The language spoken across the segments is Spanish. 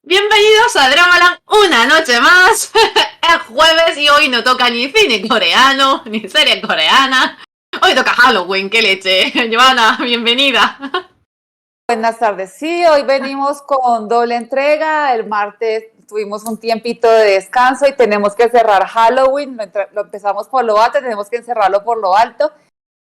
Bienvenidos a Dramaland una noche más. Es jueves y hoy no toca ni cine coreano, ni serie coreana. Hoy toca Halloween, qué leche. Giovanna, bienvenida. Buenas tardes. Sí, hoy venimos con doble entrega. El martes tuvimos un tiempito de descanso y tenemos que cerrar Halloween. Lo empezamos por lo alto, tenemos que encerrarlo por lo alto.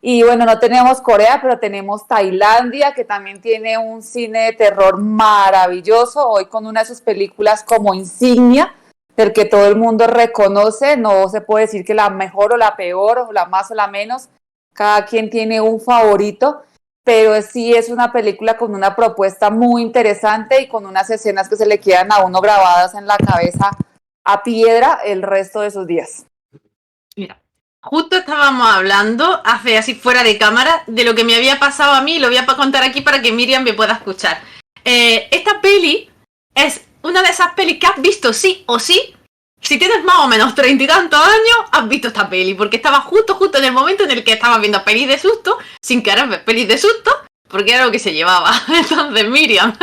Y bueno, no tenemos Corea, pero tenemos Tailandia, que también tiene un cine de terror maravilloso. Hoy con una de sus películas como insignia, del que todo el mundo reconoce. No se puede decir que la mejor o la peor, o la más o la menos. Cada quien tiene un favorito, pero sí es una película con una propuesta muy interesante y con unas escenas que se le quedan a uno grabadas en la cabeza a piedra el resto de sus días. Mira, justo estábamos hablando, hace así fuera de cámara, de lo que me había pasado a mí, lo voy a contar aquí para que Miriam me pueda escuchar. Esta peli es una de esas pelis que has visto sí o sí. Si tienes más o menos 30 y tantos años, has visto esta peli, porque estaba justo en el momento en el que estabas viendo pelis de susto, sin querer ver pelis de susto, porque era lo que se llevaba. Entonces, Miriam,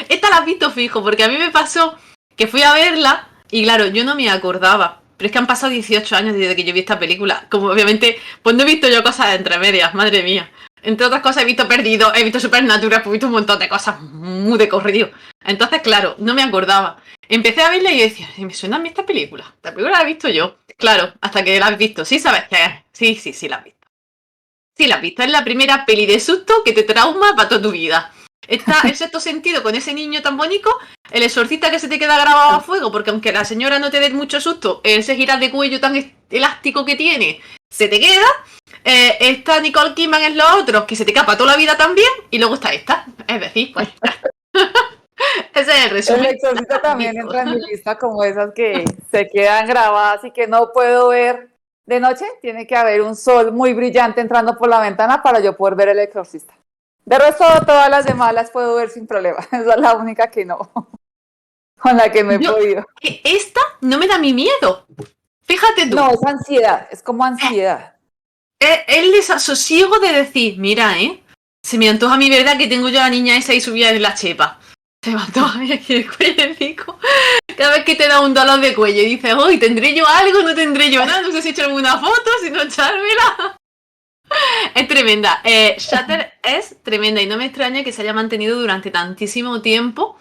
esta la has visto fijo, porque a mí me pasó que fui a verla y claro, yo no me acordaba. Pero es que han pasado 18 años desde que yo vi esta película. Como obviamente, pues no he visto yo cosas entre medias, madre mía. Entre otras cosas he visto Perdido, he visto Supernatural, he visto un montón de cosas muy de corrido. Entonces, claro, no me acordaba. Empecé a verla y yo decía, me suena a mí esta película. Esta película la he visto yo. Claro, hasta que la has visto. ¿Sí sabes qué es? Sí, la has visto. Sí, la has visto. Es la primera peli de susto que te trauma para toda tu vida. Está el sexto sentido con ese niño tan bonito, el exorcista que se te queda grabado a fuego, porque aunque la señora no te dé mucho susto, ese girar de cuello tan elástico que tiene, se te queda. Está Nicole Kidman en los otros, que se te capa toda la vida también, y luego está esta. Es decir, pues ese es el resumen. El exorcista también entra en mi lista como esas que se quedan grabadas y que no puedo ver de noche. Tiene que haber un sol muy brillante entrando por la ventana para yo poder ver el exorcista. De resto, todas las demás las puedo ver sin problema. Esa es la única que no, con la que no he podido. Esta no me da mi miedo. Fíjate tú. No, es ansiedad, es como ansiedad. El desasosiego de decir, mira, se me antoja mi verdad que tengo yo a la niña esa y subía en la chepa. Se me antoja aquí el cuello. Cada vez que te da un dolor de cuello y dices, hoy ¿tendré yo algo? ¿No tendré yo nada? No sé si echarme una foto, si no echármela. Es tremenda. Shutter es tremenda y no me extraña que se haya mantenido durante tantísimo tiempo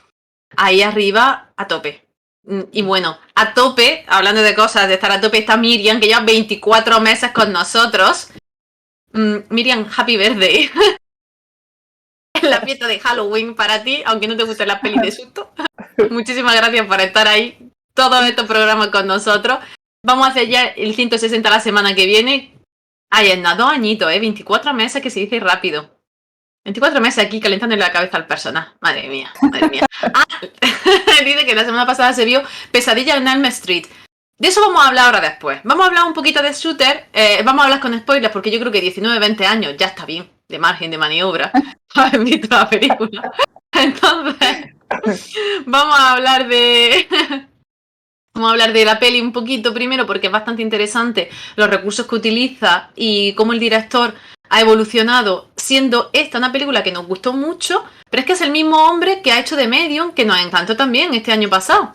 ahí arriba a tope. Y bueno, a tope, hablando de cosas, de estar a tope, está Miriam, que lleva 24 meses con nosotros. Miriam, happy birthday. La fiesta de Halloween para ti, aunque no te gusten las pelis de susto. Muchísimas gracias por estar ahí todos estos programas con nosotros. Vamos a hacer ya el 160 la semana que viene. Ay, en 2 añitos, 24 meses, que se dice rápido. 24 meses aquí calentándole la cabeza al personaje. Madre mía, madre mía. Dice que la semana pasada se vio Pesadilla en Elm Street. De eso vamos a hablar ahora después. Vamos a hablar un poquito de Shooter. Vamos a hablar con spoilers porque yo creo que 19, 20 años ya está bien, de margen de maniobra. Haber visto la película. Entonces, vamos a hablar de... Vamos a hablar de la peli un poquito primero porque es bastante interesante los recursos que utiliza y cómo el director ha evolucionado, siendo esta una película que nos gustó mucho, pero es que es el mismo hombre que ha hecho The Medium, que nos encantó también este año pasado.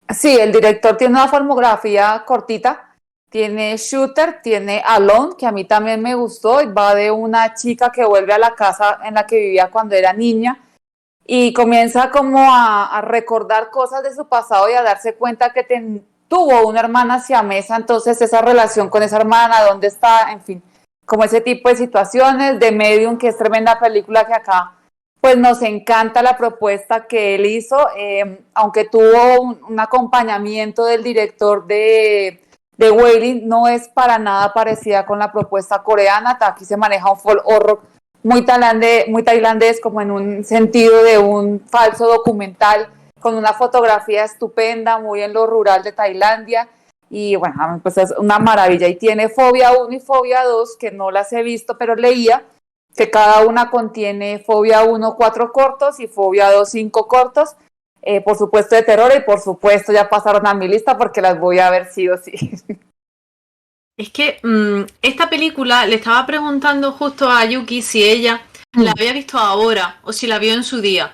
Sí, el director tiene una filmografía cortita, tiene Shooter, tiene Alone, que a mí también me gustó, y va de una chica que vuelve a la casa en la que vivía cuando era niña, y comienza como a recordar cosas de su pasado y a darse cuenta que tuvo una hermana siamesa, entonces esa relación con esa hermana, dónde está, en fin, como ese tipo de situaciones. De Medium, que es tremenda película que acá pues nos encanta la propuesta que él hizo, aunque tuvo un acompañamiento del director de Wailing, no es para nada parecida con la propuesta coreana. Aquí se maneja un folk horror muy tailandés, como en un sentido de un falso documental, con una fotografía estupenda, muy en lo rural de Tailandia, y bueno, pues es una maravilla, y tiene Fobia 1 y Fobia 2, que no las he visto, pero leía que cada una contiene Fobia 1 4 cortos y Fobia 2 5 cortos, por supuesto de terror, y por supuesto ya pasaron a mi lista porque las voy a ver sí o sí. Es que esta película, le estaba preguntando justo a Yuki si ella la había visto ahora o si la vio en su día.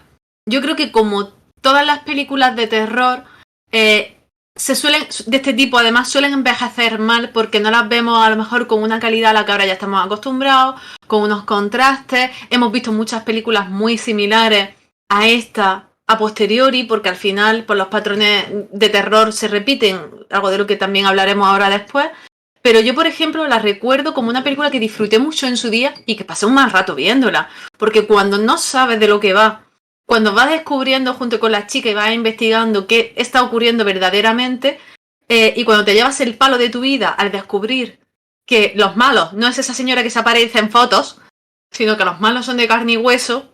Yo creo que como todas las películas de terror de este tipo además suelen envejecer mal porque no las vemos a lo mejor con una calidad a la que ahora ya estamos acostumbrados, con unos contrastes. Hemos visto muchas películas muy similares a esta a posteriori, porque al final pues, los patrones de terror se repiten, algo de lo que también hablaremos ahora después. Pero yo, por ejemplo, la recuerdo como una película que disfruté mucho en su día y que pasé un mal rato viéndola. Porque cuando no sabes de lo que va, cuando vas descubriendo junto con la chica y vas investigando qué está ocurriendo verdaderamente, y cuando te llevas el palo de tu vida al descubrir que los malos no es esa señora que se aparece en fotos, sino que los malos son de carne y hueso,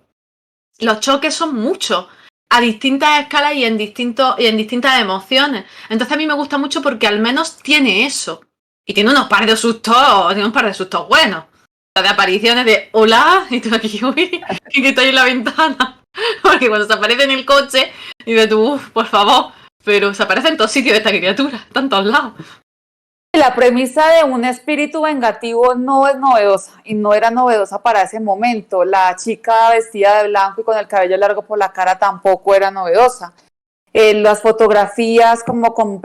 los choques son muchos, a distintas escalas y en distintas emociones. Entonces a mí me gusta mucho porque al menos tiene eso. Y tiene un par de sustos buenos. De apariciones de hola, y tú aquí, uy, que estoy en la ventana. Porque cuando se aparece en el coche, dices tú, por favor, pero se aparece en todos sitios esta criatura, está en todos lados. La premisa de un espíritu vengativo no es novedosa y no era novedosa para ese momento. La chica vestida de blanco y con el cabello largo por la cara tampoco era novedosa. Las fotografías como con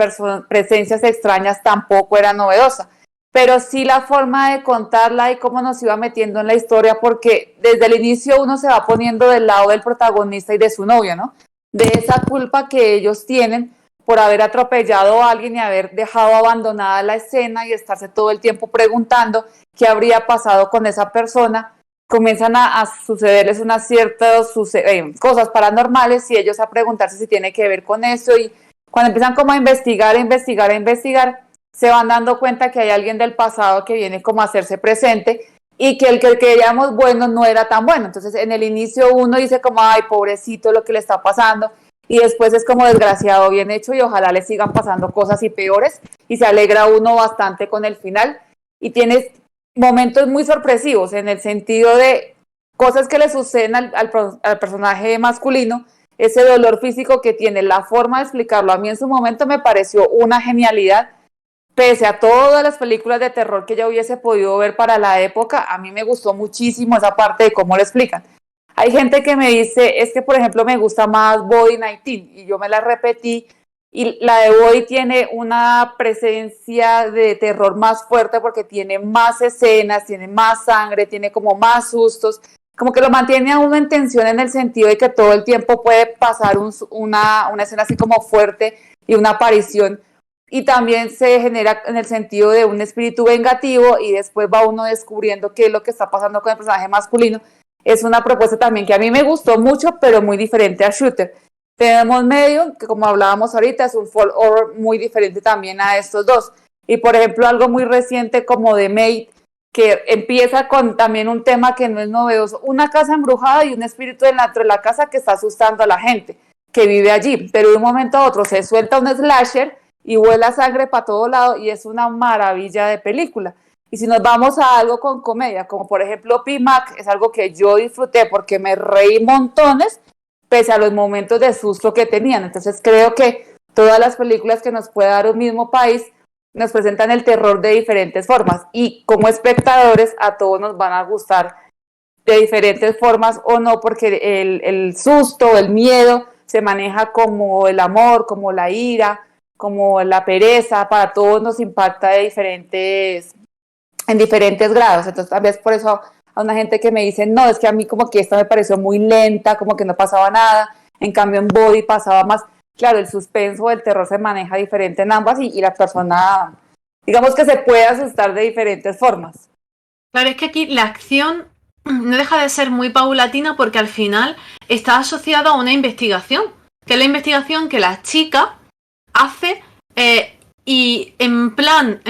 presencias extrañas tampoco era novedosa. Pero sí la forma de contarla y cómo nos iba metiendo en la historia, porque desde el inicio uno se va poniendo del lado del protagonista y de su novio, ¿no? De esa culpa que ellos tienen por haber atropellado a alguien y haber dejado abandonada la escena y estarse todo el tiempo preguntando qué habría pasado con esa persona. Comienzan a sucederles unas ciertas cosas paranormales y ellos a preguntarse si tiene que ver con eso, y cuando empiezan como a investigar, se van dando cuenta que hay alguien del pasado que viene como a hacerse presente y que el que creíamos bueno no era tan bueno. Entonces en el inicio uno dice como, ay, pobrecito lo que le está pasando, y después es como desgraciado bien hecho y ojalá le sigan pasando cosas y peores, y se alegra uno bastante con el final, y tienes momentos muy sorpresivos en el sentido de cosas que le suceden al personaje masculino, ese dolor físico que tiene, la forma de explicarlo, a mí en su momento me pareció una genialidad, pese a todas las películas de terror que ya hubiese podido ver para la época. A mí me gustó muchísimo esa parte de cómo lo explican. Hay gente que me dice, es que por ejemplo me gusta más Body 19, y yo me la repetí, y la de Body tiene una presencia de terror más fuerte porque tiene más escenas, tiene más sangre, tiene como más sustos, como que lo mantiene a uno en tensión en el sentido de que todo el tiempo puede pasar una escena así como fuerte y una aparición, y también se genera en el sentido de un espíritu vengativo, y después va uno descubriendo qué es lo que está pasando con el personaje masculino. Es una propuesta también que a mí me gustó mucho, pero muy diferente a Shooter. Tenemos Medium, que como hablábamos ahorita, es un folk horror muy diferente también a estos dos. Y por ejemplo, algo muy reciente como The Maid, que empieza con también un tema que no es novedoso, una casa embrujada y un espíritu dentro de la casa que está asustando a la gente que vive allí, pero de un momento a otro se suelta un slasher y vuela sangre para todo lado, y es una maravilla de película. Y si nos vamos a algo con comedia, como por ejemplo P-Mac, es algo que yo disfruté porque me reí montones, pese a los momentos de susto que tenían. Entonces creo que todas las películas que nos puede dar un mismo país nos presentan el terror de diferentes formas, y como espectadores a todos nos van a gustar de diferentes formas o no, porque el susto, el miedo se maneja como el amor, como la ira, como la pereza, para todos nos impacta en diferentes grados. Entonces tal vez por eso a una gente que me dice, no, es que a mí como que esta me pareció muy lenta, como que no pasaba nada, en cambio en Body pasaba más. Claro, el suspenso, el terror se maneja diferente en ambas, y la persona, digamos que se puede asustar de diferentes formas. Claro, es que aquí la acción no deja de ser muy paulatina porque al final está asociada a una investigación, que es la investigación que la chica hace y en plan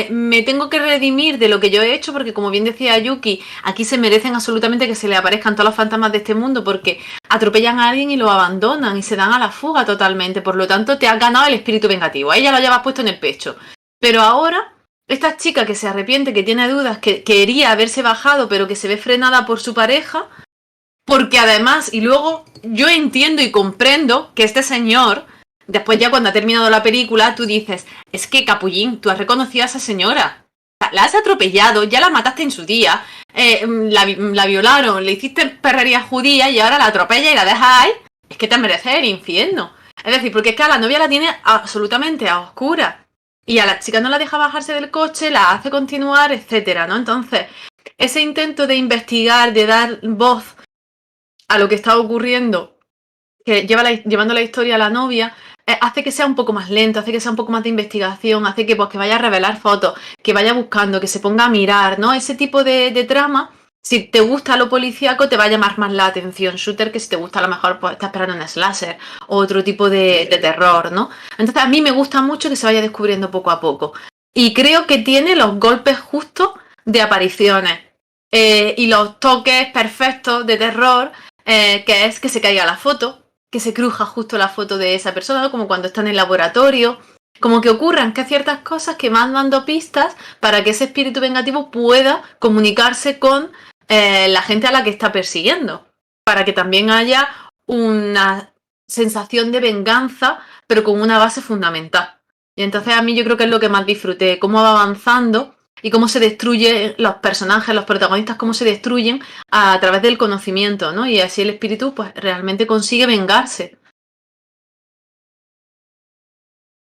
me tengo que redimir de lo que yo he hecho, porque como bien decía Yuki, aquí se merecen absolutamente que se le aparezcan todos los fantasmas de este mundo porque atropellan a alguien y lo abandonan y se dan a la fuga totalmente. Por lo tanto te has ganado el espíritu vengativo, a ella lo llevas puesto en el pecho. Pero ahora esta chica que se arrepiente, que tiene dudas, que quería haberse bajado pero que se ve frenada por su pareja, porque además, y luego yo entiendo y comprendo que este señor, después ya cuando ha terminado la película, tú dices, es que Capullín, tú has reconocido a esa señora, la has atropellado, ya la mataste en su día, la violaron, le hiciste perrería judía y ahora la atropella y la dejas ahí. es que te mereces el infierno. Es decir, porque es que a la novia la tiene absolutamente a oscuras. Y a la chica no la deja bajarse del coche, la hace continuar, etcétera, ¿no? Entonces, ese intento de investigar, de dar voz a lo que está ocurriendo, que llevando la historia a la novia, hace que sea un poco más lento, hace que sea un poco más de investigación, hace que, pues, que vaya a revelar fotos, que vaya buscando, que se ponga a mirar, ¿no? Ese tipo de trama, si te gusta lo policíaco, te va a llamar más la atención Shooter que si te gusta a lo mejor pues estás esperando un slasher o otro tipo de terror, ¿no? Entonces a mí me gusta mucho que se vaya descubriendo poco a poco. Y creo que tiene los golpes justos de apariciones y los toques perfectos de terror, que es que se caiga la foto, que se cruja justo la foto de esa persona, ¿no? Como cuando está en el laboratorio. Como que ocurran que hay ciertas cosas que van dando pistas para que ese espíritu vengativo pueda comunicarse con la gente a la que está persiguiendo. Para que también haya una sensación de venganza, pero con una base fundamental. Y entonces a mí yo creo que es lo que más disfruté, cómo va avanzando y cómo se destruyen los personajes, los protagonistas, cómo se destruyen a través del conocimiento, ¿no? Y así el espíritu pues realmente consigue vengarse.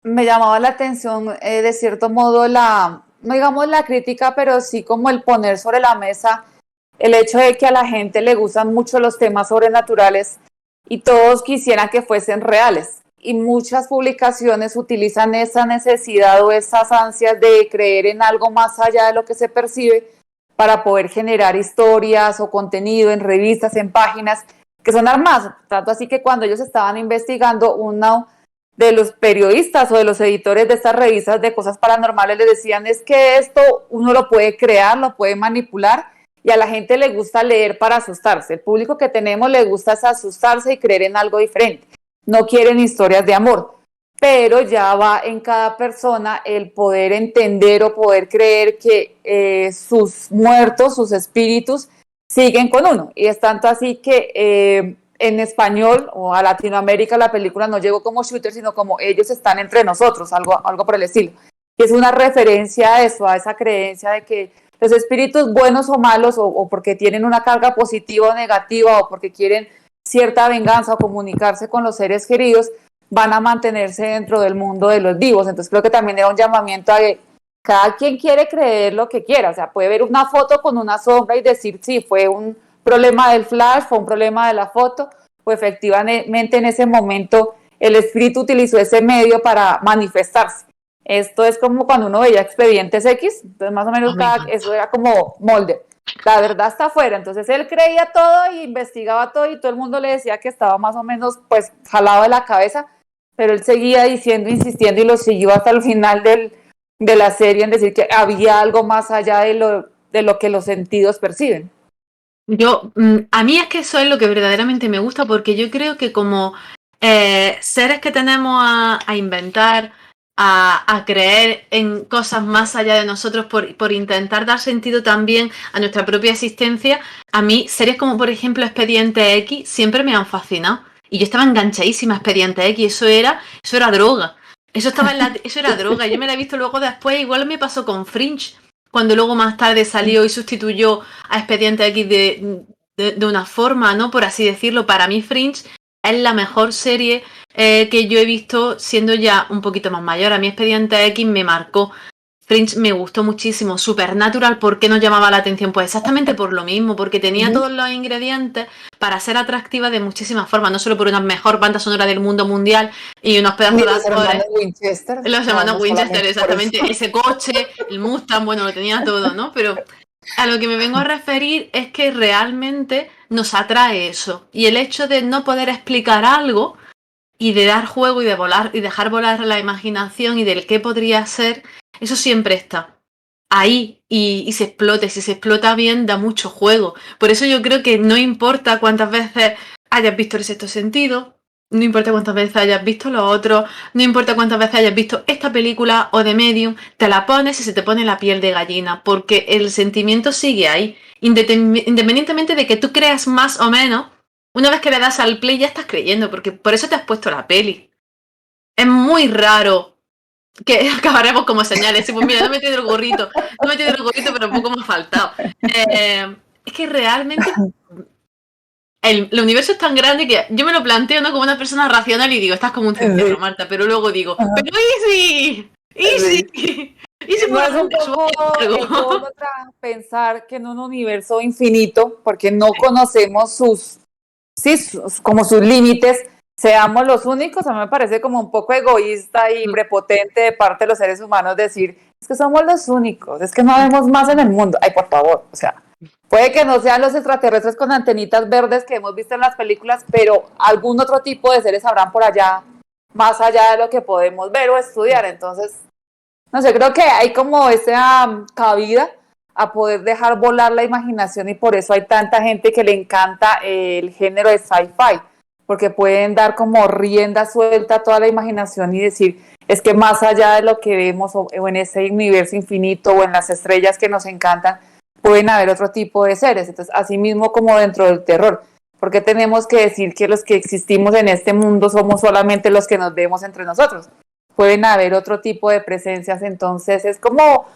Me llamaba la atención, de cierto modo, no digamos la crítica, pero sí como el poner sobre la mesa el hecho de que a la gente le gustan mucho los temas sobrenaturales y todos quisieran que fuesen reales. Y muchas publicaciones utilizan esa necesidad o esas ansias de creer en algo más allá de lo que se percibe para poder generar historias o contenido en revistas, en páginas, que son armadas. Tanto así que cuando ellos estaban investigando, uno de los periodistas o de los editores de estas revistas de cosas paranormales les decían es que esto uno lo puede crear, lo puede manipular y a la gente le gusta leer para asustarse. El público que tenemos le gusta es asustarse y creer en algo diferente. No quieren historias de amor, pero ya va en cada persona el poder entender o poder creer que sus muertos, sus espíritus, siguen con uno. Y es tanto así que en español o a Latinoamérica la película no llegó como Shooter, sino como ellos están entre nosotros, algo por el estilo. Y es una referencia a eso, a esa creencia de que los espíritus buenos o malos, o porque tienen una carga positiva o negativa, o porque quieren cierta venganza o comunicarse con los seres queridos, van a mantenerse dentro del mundo de los vivos. Entonces creo que también era un llamamiento a que cada quien quiere creer lo que quiera. O sea, puede ver una foto con una sombra y decir, sí, fue un problema del flash, fue un problema de la foto, o efectivamente en ese momento el espíritu utilizó ese medio para manifestarse. Esto es como cuando uno veía Expedientes X, entonces más o menos eso era como Mulder. La verdad está afuera, entonces él creía todo y investigaba todo y todo el mundo le decía que estaba más o menos pues jalado de la cabeza, pero él seguía diciendo, insistiendo y lo siguió hasta el final de la serie en decir que había algo más allá de lo que los sentidos perciben. A mí es que eso es lo que verdaderamente me gusta porque yo creo que como seres que tenemos a inventar, a creer en cosas más allá de nosotros por intentar dar sentido también a nuestra propia existencia, a mí series como por ejemplo Expediente X siempre me han fascinado. Y yo estaba enganchadísima a Expediente X, eso era droga. Eso era droga. Yo me la he visto luego después, igual me pasó con Fringe, cuando luego más tarde salió y sustituyó a Expediente X de una forma, ¿no? Por así decirlo. Para mí Fringe es la mejor serie que yo he visto siendo ya un poquito más mayor. A mí Expediente X me marcó. Fringe me gustó muchísimo. Supernatural, ¿por qué nos llamaba la atención? Pues exactamente por lo mismo, porque tenía todos los ingredientes para ser atractiva de muchísimas formas, no solo por una mejor banda sonora del mundo mundial y unos pedazos de actores. Hermanos Winchester. Los hermanos Winchester, exactamente. Ese coche, el Mustang, bueno, lo tenía todo, ¿no? Pero a lo que me vengo a referir es que realmente nos atrae eso. Y el hecho de no poder explicar algo y de dar juego y de volar y dejar volar la imaginación y del qué podría ser, eso siempre está ahí y se explota. Y si se explota bien, da mucho juego. Por eso yo creo que no importa cuántas veces hayas visto el sexto sentido, no importa cuántas veces hayas visto lo otro, no importa cuántas veces hayas visto esta película o de Medium, te la pones y se te pone la piel de gallina, porque el sentimiento sigue ahí. Independientemente de que tú creas más o menos, una vez que le das al play ya estás creyendo, porque por eso te has puesto la peli. Es muy raro que acabaremos como señales. Pues mira, no me he metido el gorrito, pero un poco me ha faltado. Es que realmente el universo es tan grande que yo me lo planteo, ¿no? Como una persona racional y digo, estás como un cencerro, Sí. Marta, pero luego digo, Ajá. pero ¿y si? Sí. ¿Y si No por es un algún poco sueño algo? ególatra pensar que en un universo infinito, porque no conocemos como sus límites, seamos los únicos? A mí me parece como un poco egoísta y prepotente de parte de los seres humanos decir, es que somos los únicos, es que no vemos más en el mundo. Ay, por favor, o sea, puede que no sean los extraterrestres con antenitas verdes que hemos visto en las películas, pero algún otro tipo de seres habrán por allá, más allá de lo que podemos ver o estudiar. Entonces, no sé, creo que hay como esa cabida a poder dejar volar la imaginación y por eso hay tanta gente que le encanta el género de sci-fi, porque pueden dar como rienda suelta a toda la imaginación y decir, es que más allá de lo que vemos o en ese universo infinito o en las estrellas que nos encantan, pueden haber otro tipo de seres. Entonces, así mismo como dentro del terror, porque tenemos que decir que los que existimos en este mundo somos solamente los que nos vemos entre nosotros? Pueden haber otro tipo de presencias, entonces es como,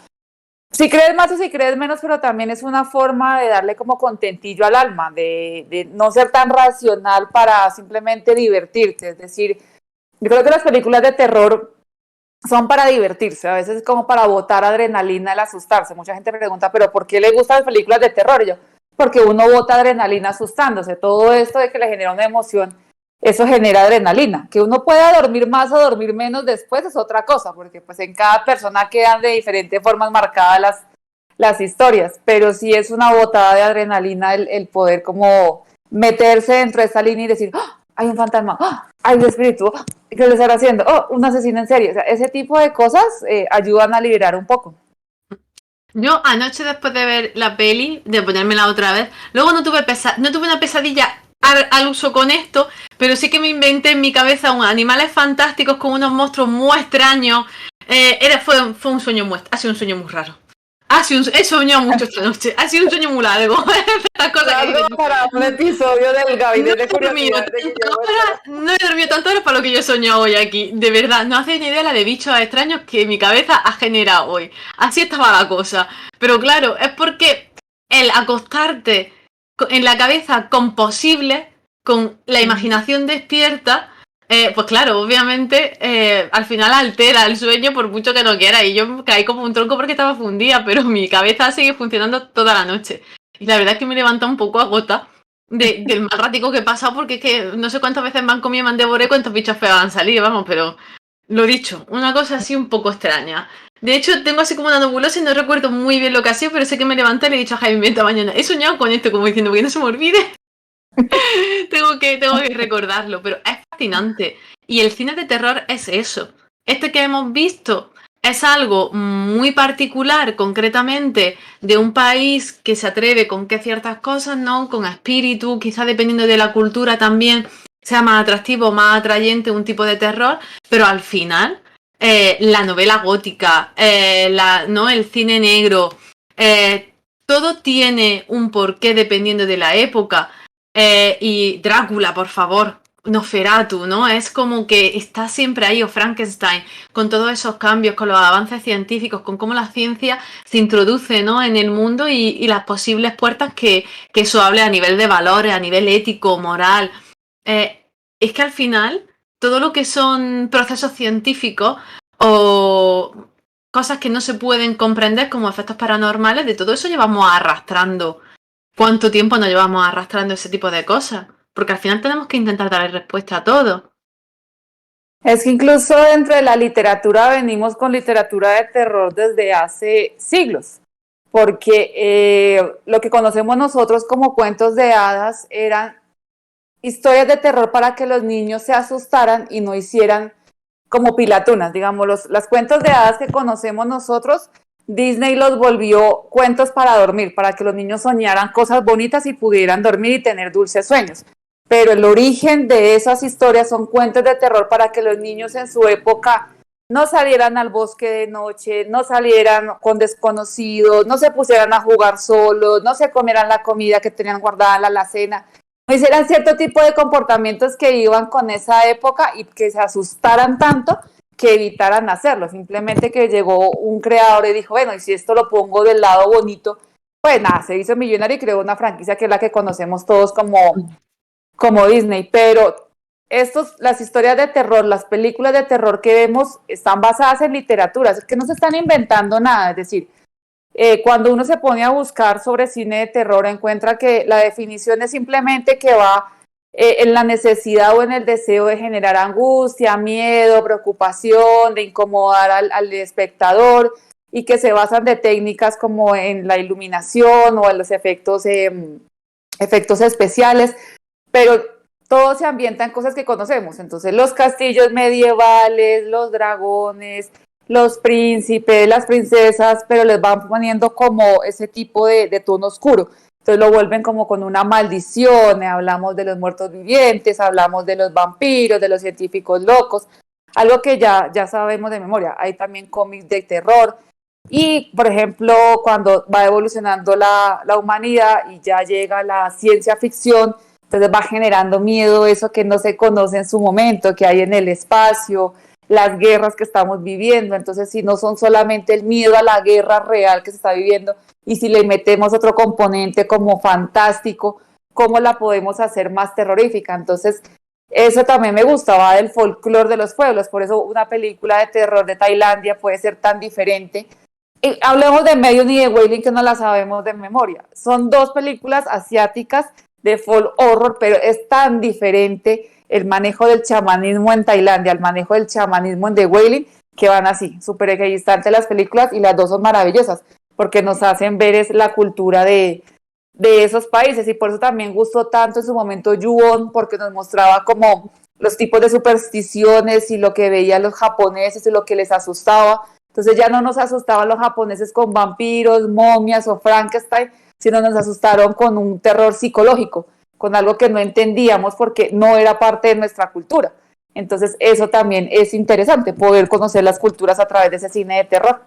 si crees más o si crees menos, pero también es una forma de darle como contentillo al alma, de no ser tan racional para simplemente divertirte. Es decir, yo creo que las películas de terror son para divertirse, a veces es como para botar adrenalina al asustarse. Mucha gente me pregunta, pero ¿por qué le gustan las películas de terror? Y yo, porque uno bota adrenalina asustándose. Todo esto de que le genera una emoción, eso genera adrenalina. Que uno pueda dormir más o dormir menos después es otra cosa, porque pues en cada persona quedan de diferentes formas marcadas las historias, pero sí es una botada de adrenalina el poder como meterse dentro de esa línea y decir, ¡oh! Hay un fantasma, ¡oh! Hay un espíritu, ¡oh! ¿Qué le estará haciendo? ¡Oh! Un asesino en serie. O sea, ese tipo de cosas ayudan a liberar un poco. Yo anoche después de ver la peli, de ponérmela otra vez, luego no tuve una pesadilla al uso con esto, pero sí que me inventé en mi cabeza unos animales fantásticos con unos monstruos muy extraños. Fue un sueño ha sido un sueño muy raro. He soñado mucho esta noche, ha sido un sueño muy largo. Las cosas que Largo para un episodio del no Gabinete de he dormido Curiosidades de tantas Guillermo del horas, Toro. no he dormido tantas horas para lo que yo he soñado hoy aquí. De verdad, no hacéis ni idea la de bichos extraños que mi cabeza ha generado hoy. Así estaba la cosa. Pero claro, es porque el acostarte en la cabeza con posibles, con la imaginación despierta, pues claro, obviamente al final altera el sueño por mucho que no quiera. Y yo caí como un tronco porque estaba fundida, pero mi cabeza sigue funcionando toda la noche. Y la verdad es que me levanta un poco agota del mal ratico que he pasado, porque es que no sé cuántas veces me han comido y me han devorado y cuántos bichos feos han salido, vamos, pero lo dicho, una cosa así un poco extraña. De hecho, tengo así como una nebulosa y no recuerdo muy bien lo que ha sido, pero sé que me levanté y le he dicho a Jaime esta mañana, he soñado con esto, como diciendo que no se me olvide. tengo que recordarlo, pero es fascinante. Y el cine de terror es eso. Este que hemos visto es algo muy particular, concretamente, de un país que se atreve con que ciertas cosas, ¿no? Con espíritu, quizás dependiendo de la cultura también sea más atractivo, más atrayente un tipo de terror, pero al final la novela gótica, ¿no? El cine negro, todo tiene un porqué dependiendo de la época. Y Drácula, por favor, Nosferatu, ¿no? Es como que está siempre ahí, o Frankenstein, con todos esos cambios, con los avances científicos, con cómo la ciencia se introduce, ¿no? En el mundo y las posibles puertas que eso hable a nivel de valores, a nivel ético, moral. Es que al final, todo lo que son procesos científicos o cosas que no se pueden comprender como efectos paranormales, de todo eso llevamos arrastrando. ¿Cuánto tiempo nos llevamos arrastrando ese tipo de cosas? Porque al final tenemos que intentar darle respuesta a todo. Es que incluso dentro de la literatura venimos con literatura de terror desde hace siglos, porque lo que conocemos nosotros como cuentos de hadas eran historias de terror para que los niños se asustaran y no hicieran como pilatunas, digamos, los cuentos de hadas que conocemos nosotros, Disney los volvió cuentos para dormir, para que los niños soñaran cosas bonitas y pudieran dormir y tener dulces sueños. Pero el origen de esas historias son cuentos de terror para que los niños en su época no salieran al bosque de noche, no salieran con desconocidos, no se pusieran a jugar solos, no se comieran la comida que tenían guardada en la alacena, no hicieran cierto tipo de comportamientos que iban con esa época y que se asustaran tanto que evitaran hacerlo. Simplemente que llegó un creador y dijo, bueno, y si esto lo pongo del lado bonito, pues nada, se hizo millonario y creó una franquicia que es la que conocemos todos como como Disney, pero las historias de terror, las películas de terror que vemos están basadas en literatura, es que no se están inventando nada, es decir, cuando uno se pone a buscar sobre cine de terror, encuentra que la definición es simplemente que va en la necesidad o en el deseo de generar angustia, miedo, preocupación, de incomodar al espectador, y que se basan de técnicas como en la iluminación o en los efectos especiales, pero todo se ambienta en cosas que conocemos. Entonces, los castillos medievales, los dragones, los príncipes, las princesas, pero les van poniendo como ese tipo de tono oscuro. Entonces lo vuelven como con una maldición, hablamos de los muertos vivientes, hablamos de los vampiros, de los científicos locos, algo que ya sabemos de memoria. Hay también cómics de terror. Y, por ejemplo, cuando va evolucionando la humanidad y ya llega la ciencia ficción, entonces va generando miedo, eso que no se conoce en su momento, que hay en el espacio, las guerras que estamos viviendo. Entonces, si no son solamente el miedo a la guerra real que se está viviendo, y si le metemos otro componente como fantástico, ¿cómo la podemos hacer más terrorífica? Entonces, eso también me gustaba del folclore de los pueblos, por eso una película de terror de Tailandia puede ser tan diferente. Hablemos de Medium y de Wailing, que no la sabemos de memoria. Son dos películas asiáticas de folk horror, pero es tan diferente el manejo del chamanismo en Tailandia, el manejo del chamanismo en The Wailing, que van así, súper equidistantes las películas, y las dos son maravillosas, porque nos hacen ver la cultura de esos países, y por eso también gustó tanto en su momento Ju-On, porque nos mostraba como los tipos de supersticiones y lo que veían los japoneses y lo que les asustaba. Entonces ya no nos asustaban los japoneses con vampiros, momias o Frankenstein, sino nos asustaron con un terror psicológico, con algo que no entendíamos porque no era parte de nuestra cultura. Entonces eso también es interesante, poder conocer las culturas a través de ese cine de terror.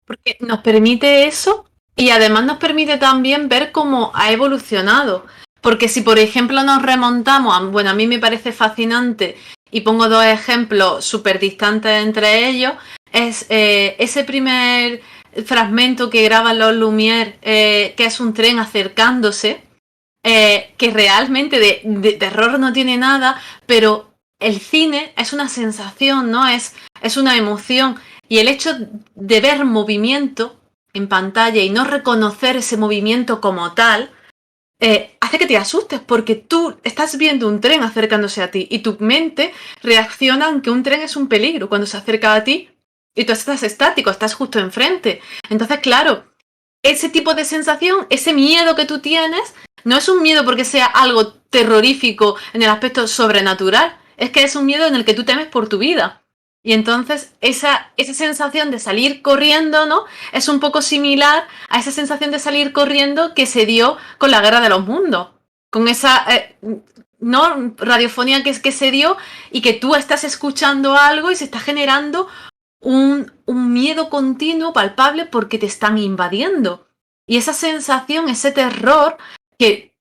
Porque nos permite eso y además nos permite también ver cómo ha evolucionado. Porque si, por ejemplo, nos remontamos, bueno, a mí me parece fascinante y pongo dos ejemplos súper distantes entre ellos, es ese primer fragmento que graban los Lumière, que es un tren acercándose, que realmente de terror no tiene nada, pero el cine es una sensación, ¿no? Es una emoción. Y el hecho de ver movimiento en pantalla y no reconocer ese movimiento como tal, hace que te asustes porque tú estás viendo un tren acercándose a ti y tu mente reacciona en que un tren es un peligro cuando se acerca a ti y tú estás estático, estás justo enfrente. Entonces, claro, ese tipo de sensación, ese miedo que tú tienes, no es un miedo porque sea algo terrorífico en el aspecto sobrenatural, es que es un miedo en el que tú temes por tu vida. Y entonces esa sensación de salir corriendo, ¿no? Es un poco similar a esa sensación de salir corriendo que se dio con la Guerra de los Mundos. Con esa no radiofonía que se dio y que tú estás escuchando algo y se está generando un miedo continuo, palpable, porque te están invadiendo. Y esa sensación, ese terror que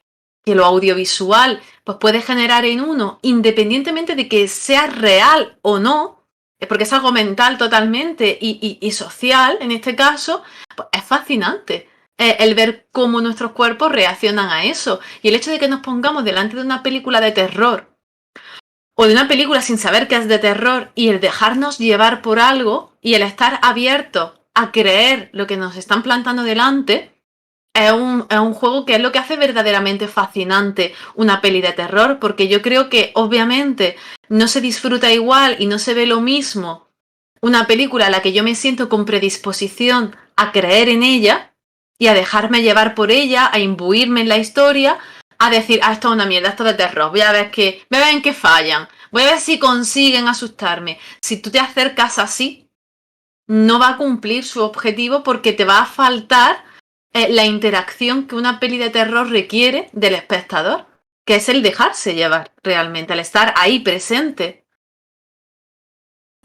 lo audiovisual pues puede generar en uno, independientemente de que sea real o no, porque es algo mental totalmente y social, en este caso, pues es fascinante el ver cómo nuestros cuerpos reaccionan a eso. Y el hecho de que nos pongamos delante de una película de terror o de una película sin saber que es de terror y el dejarnos llevar por algo y el estar abierto a creer lo que nos están plantando delante, es un juego que es lo que hace verdaderamente fascinante una peli de terror, porque yo creo que obviamente no se disfruta igual y no se ve lo mismo una película a la que yo me siento con predisposición a creer en ella y a dejarme llevar por ella, a imbuirme en la historia, a decir, esto es una mierda, esto es de terror, voy a ver en qué fallan, voy a ver si consiguen asustarme. Si tú te acercas así, no va a cumplir su objetivo porque te va a faltar la interacción que una peli de terror requiere del espectador, que es el dejarse llevar realmente, el estar ahí presente.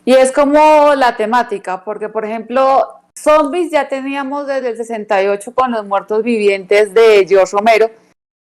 Y es como la temática, porque por ejemplo, zombies ya teníamos desde el 68 con los muertos vivientes de George Romero,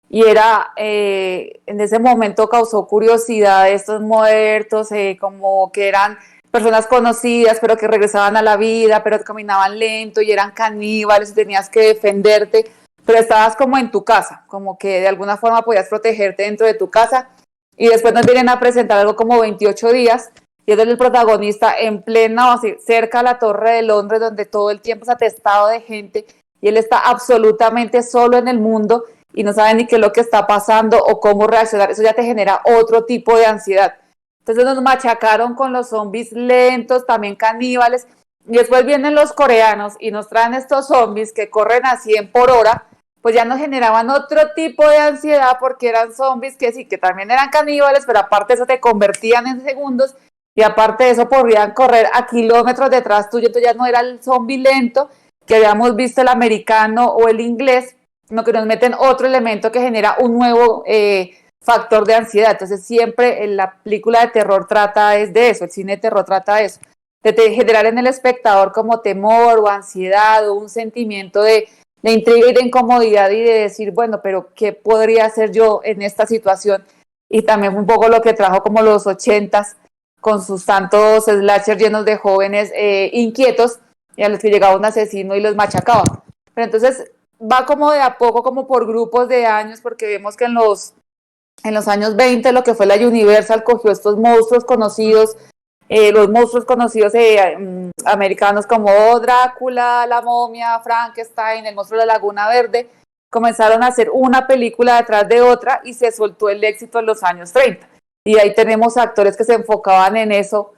y era, en ese momento causó curiosidad estos muertos, como que eran personas conocidas, pero que regresaban a la vida, pero caminaban lento y eran caníbales y tenías que defenderte. pero estabas como en tu casa, como que de alguna forma podías protegerte dentro de tu casa, y después nos vienen a presentar algo como 28 días, y es el protagonista en plena, así, cerca a la Torre de Londres, donde todo el tiempo es atestado de gente, y él está absolutamente solo en el mundo, y no sabe ni qué es lo que está pasando o cómo reaccionar. Eso ya te genera otro tipo de ansiedad. Entonces nos machacaron con los zombies lentos, también caníbales, y después vienen los coreanos y nos traen estos zombies que corren a 100 por hora, pues ya nos generaban otro tipo de ansiedad porque eran zombies que sí, que también eran caníbales, pero aparte de eso te convertían en segundos y aparte de eso podrían correr a kilómetros detrás tuyo, entonces ya no era el zombie lento que habíamos visto el americano o el inglés, sino que nos meten otro elemento que genera un nuevo factor de ansiedad. Entonces siempre en la película de terror trata es de eso, el cine de terror trata de eso, de generar en el espectador como temor o ansiedad o un sentimiento de intriga y de incomodidad y de decir, bueno, pero ¿qué podría hacer yo en esta situación? Y también un poco lo que trajo como los 80s con sus tantos slashers llenos de jóvenes inquietos y a los que llegaba un asesino y los machacaba. Pero entonces va como de a poco, como por grupos de años, porque vemos que en los años 20 lo que fue la Universal cogió estos monstruos conocidos, los monstruos conocidos americanos como Drácula, la momia, Frankenstein, el monstruo de la Laguna Verde, comenzaron a hacer una película detrás de otra y se soltó el éxito en los años 30. Y ahí tenemos actores que se enfocaban en eso,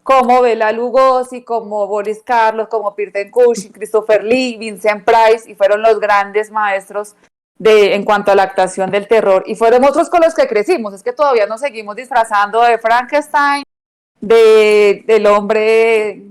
como Bela Lugosi, como Boris Karloff, como Peter Cushing, Christopher Lee, Vincent Price, y fueron los grandes maestros en cuanto a la actuación del terror. Y fueron otros con los que crecimos, es que todavía nos seguimos disfrazando de Frankenstein, del hombre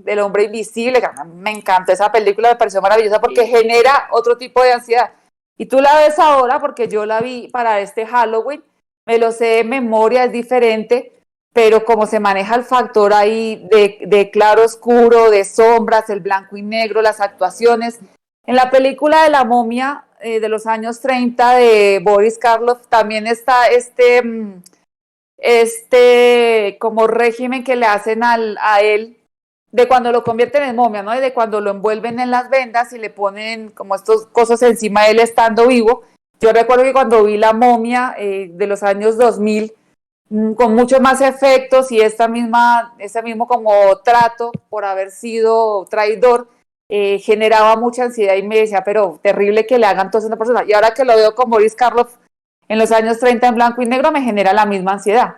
invisible, que me encantó esa película, me pareció maravillosa porque genera otro tipo de ansiedad. Y tú la ves ahora, porque yo la vi para este Halloween, me lo sé de memoria, es diferente, pero como se maneja el factor ahí de claro oscuro, de sombras, el blanco y negro, las actuaciones. En la película de la momia de los años 30 de Boris Karloff también está como régimen que le hacen a él de cuando lo convierten en momia, ¿no? Y de cuando lo envuelven en las vendas y le ponen como estos cosas encima de él estando vivo. Yo recuerdo que cuando vi la momia de los años 2000, con muchos más efectos y ese mismo como trato por haber sido traidor, generaba mucha ansiedad y me decía, pero terrible que le hagan todo a una persona. Y ahora que lo veo con Boris Karloff en los años 30 en blanco y negro, me genera la misma ansiedad.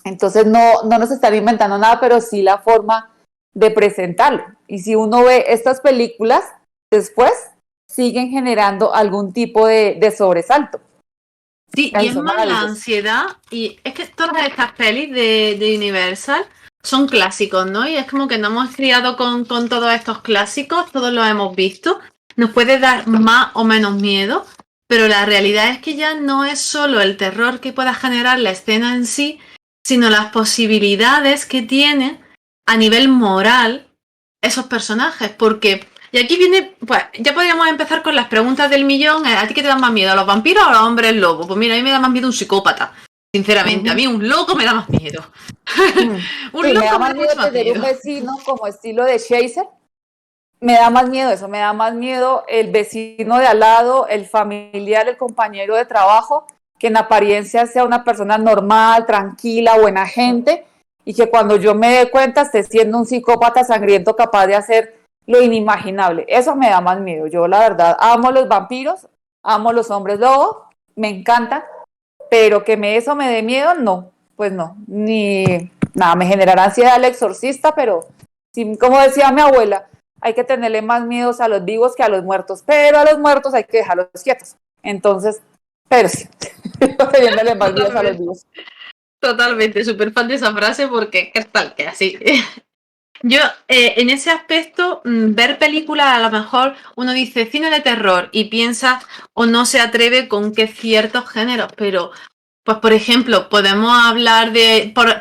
Entonces no nos están inventando nada, pero sí la forma de presentarlo. Y si uno ve estas películas, después siguen generando algún tipo de sobresalto. Sí, y es más la ansiedad, y es que todas estas pelis de Universal son clásicos, ¿no? Y es como que nos hemos criado con todos estos clásicos, todos los hemos visto, nos puede dar más o menos miedo, pero la realidad es que ya no es solo el terror que pueda generar la escena en sí, sino las posibilidades que tienen a nivel moral esos personajes, porque... Y aquí viene, pues ya podríamos empezar con las preguntas del millón. ¿A ti qué te dan más miedo, a los vampiros o a los hombres lobos? Pues mira, a mí me da más miedo un psicópata, sinceramente. A mí un loco me da más miedo. Un sí, loco me da más miedo tener un vecino como estilo de Chaser. Me da más miedo eso, me da más miedo el vecino de al lado, el familiar, el compañero de trabajo, que en apariencia sea una persona normal, tranquila, buena gente, y que cuando yo me dé cuenta esté siendo un psicópata sangriento capaz de hacer lo inimaginable. Eso me da más miedo. Yo la verdad amo los vampiros, amo los hombres lobos, me encantan, pero que eso me dé miedo, no, pues no, ni nada, me generará ansiedad el exorcista, pero sí, como decía mi abuela, hay que tenerle más miedos a los vivos que a los muertos, pero a los muertos hay que dejarlos quietos. Entonces, pero sí, teniéndole más miedos a los vivos. Totalmente, súper fan de esa frase porque es tal que así. Yo, en ese aspecto, ver películas, a lo mejor uno dice cine de terror y piensa o no se atreve con qué ciertos géneros, pero, pues por ejemplo, podemos hablar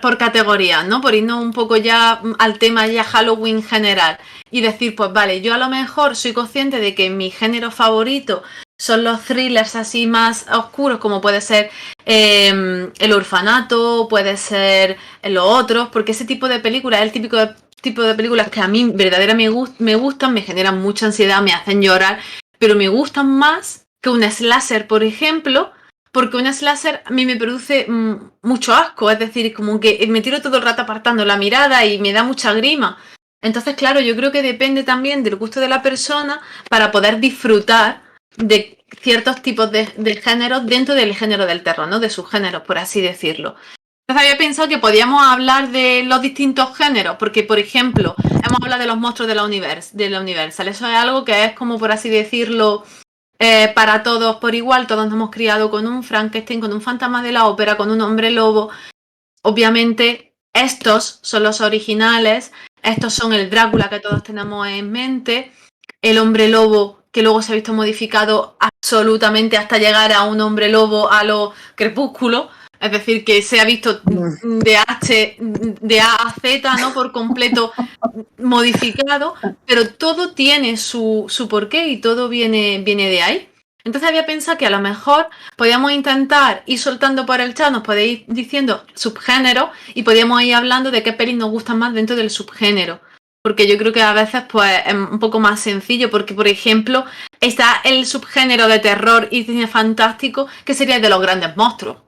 por categorías, ¿no? Por irnos un poco ya al tema ya Halloween general y decir, pues vale, yo a lo mejor soy consciente de que mi género favorito son los thrillers así más oscuros, como puede ser El Orfanato, puede ser los otros, porque ese tipo de películas es el típico tipo de películas que a mí verdaderamente me gustan, me generan mucha ansiedad, me hacen llorar, pero me gustan más que un slasher, por ejemplo, porque un slasher a mí me produce mucho asco, es decir, como que me tiro todo el rato apartando la mirada y me da mucha grima. Entonces, claro, yo creo que depende también del gusto de la persona para poder disfrutar de ciertos tipos de géneros dentro del género del terror, ¿no? De sus géneros, por así decirlo. Entonces había pensado que podíamos hablar de los distintos géneros, porque, por ejemplo, hemos hablado de los monstruos de la Universal. Eso es algo que es como, por así decirlo, para todos por igual. Todos nos hemos criado con un Frankenstein, con un fantasma de la ópera, con un hombre lobo. Obviamente, estos son los originales. Estos son el Drácula que todos tenemos en mente. El hombre lobo que luego se ha visto modificado absolutamente hasta llegar a un hombre lobo a lo crepúsculo. Es decir, que se ha visto de A a Z, ¿no? Por completo modificado, pero todo tiene su porqué y todo viene de ahí. Entonces había pensado que a lo mejor podíamos intentar ir soltando por el chat, nos podéis ir diciendo subgénero y podíamos ir hablando de qué pelis nos gustan más dentro del subgénero. Porque yo creo que a veces pues es un poco más sencillo, porque por ejemplo está el subgénero de terror y cine fantástico, que sería el de los grandes monstruos.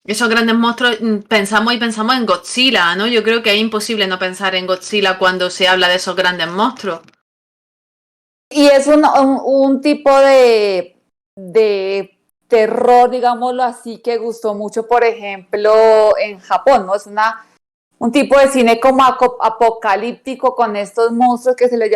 Esos grandes monstruos, pensamos en Godzilla, ¿no? Yo creo que es imposible no pensar en Godzilla cuando se habla de esos grandes monstruos. Y es un tipo de terror, digámoslo así, que gustó mucho, por ejemplo, en Japón, ¿no? Es un tipo de cine como apocalíptico con estos monstruos que se les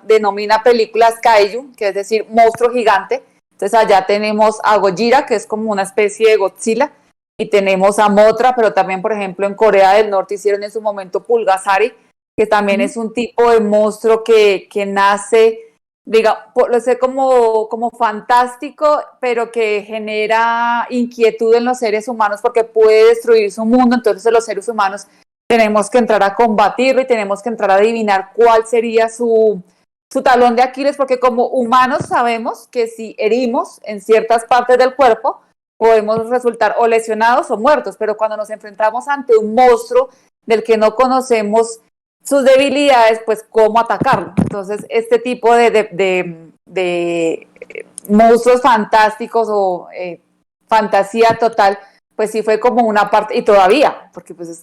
denomina películas kaiju, que es decir, monstruo gigante. Entonces allá tenemos a Gojira, que es como una especie de Godzilla, y tenemos a Mothra, pero también, por ejemplo, en Corea del Norte hicieron en su momento Pulgasari, que también es un tipo de monstruo que nace, lo sé, como fantástico, pero que genera inquietud en los seres humanos porque puede destruir su mundo. Entonces los seres humanos tenemos que entrar a combatirlo y tenemos que entrar a adivinar cuál sería su talón de Aquiles, porque como humanos sabemos que si herimos en ciertas partes del cuerpo podemos resultar o lesionados o muertos, pero cuando nos enfrentamos ante un monstruo del que no conocemos sus debilidades, pues cómo atacarlo. Entonces, este tipo de monstruos fantásticos o fantasía total, pues sí fue como una parte, y todavía, porque pues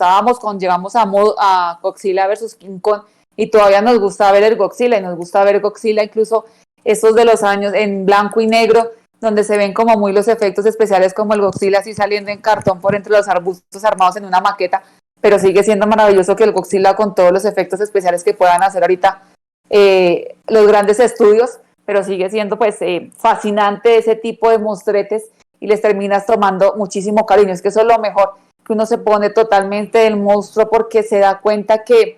llegamos a Godzilla versus King Kong, y todavía nos gusta ver el Godzilla, y nos gusta ver Godzilla incluso estos de los años en blanco y negro, donde se ven como muy los efectos especiales, como el Godzilla así saliendo en cartón por entre los arbustos armados en una maqueta, pero sigue siendo maravilloso que el Godzilla, con todos los efectos especiales que puedan hacer ahorita los grandes estudios, pero sigue siendo pues fascinante ese tipo de monstruetes y les terminas tomando muchísimo cariño. Es que eso es lo mejor, que uno se pone totalmente del monstruo porque se da cuenta que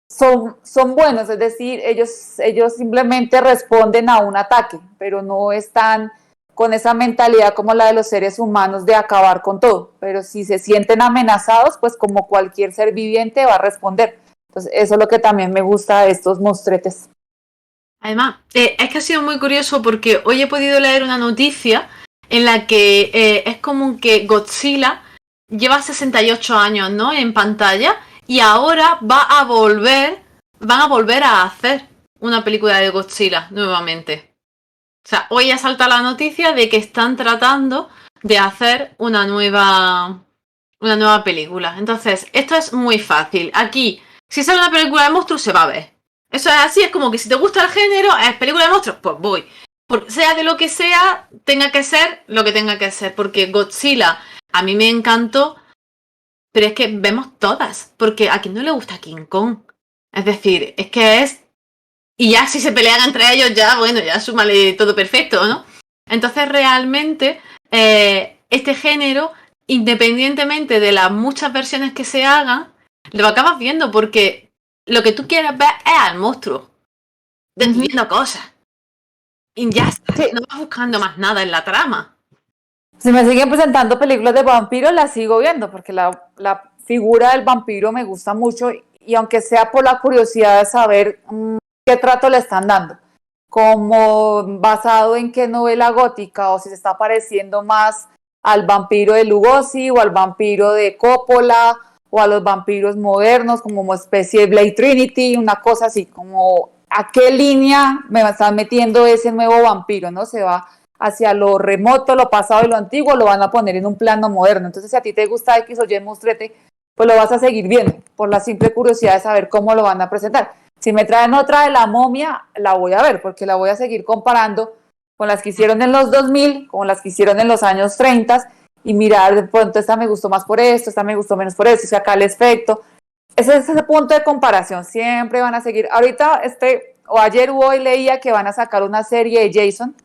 son buenos, es decir, ellos simplemente responden a un ataque, pero no están con esa mentalidad como la de los seres humanos de acabar con todo, pero si se sienten amenazados, pues como cualquier ser viviente va a responder. Entonces eso es lo que también me gusta de estos monstruetes. Además, es que ha sido muy curioso porque hoy he podido leer una noticia en la que es como que Godzilla lleva 68 años, ¿no? En pantalla y ahora van a volver a hacer una película de Godzilla nuevamente. O sea, hoy ha saltado la noticia de que están tratando de hacer una nueva película. Entonces, esto es muy fácil. Aquí, si sale una película de monstruos, se va a ver. Eso es así, es como que si te gusta el género, es película de monstruos, pues voy. Sea de lo que sea, tenga que ser lo que tenga que ser. Porque Godzilla a mí me encantó, pero es que vemos todas. Porque a quien no le gusta King Kong. Es decir, es que es... Y ya si se pelean entre ellos, ya, bueno, ya súmale todo perfecto, ¿no? Entonces realmente este género, independientemente de las muchas versiones que se hagan, lo acabas viendo porque lo que tú quieres ver es al monstruo destruyendo cosas. Y ya está, Sí. no vas buscando más nada en la trama. Si me siguen presentando películas de vampiros, las sigo viendo, porque la figura del vampiro me gusta mucho, y aunque sea por la curiosidad de saber qué trato le están dando, como basado en qué novela gótica, o si se está pareciendo más al vampiro de Lugosi, o al vampiro de Coppola, o a los vampiros modernos, como especie de Blade Trinity, una cosa así, como a qué línea me están metiendo ese nuevo vampiro, ¿no? Se va hacia lo remoto, lo pasado y lo antiguo, lo van a poner en un plano moderno. Entonces, si a ti te gusta X o Y Monstruete, pues lo vas a seguir viendo por la simple curiosidad de saber cómo lo van a presentar. Si me traen otra de la momia, la voy a ver, porque la voy a seguir comparando con las que hicieron en los 2000, con las que hicieron en los años 30, y mirar, de pronto, esta me gustó más por esto, esta me gustó menos por esto, o sea, acá el efecto. Ese es ese punto de comparación, siempre van a seguir. Ahorita, o ayer o hoy leía que van a sacar una serie de Jason,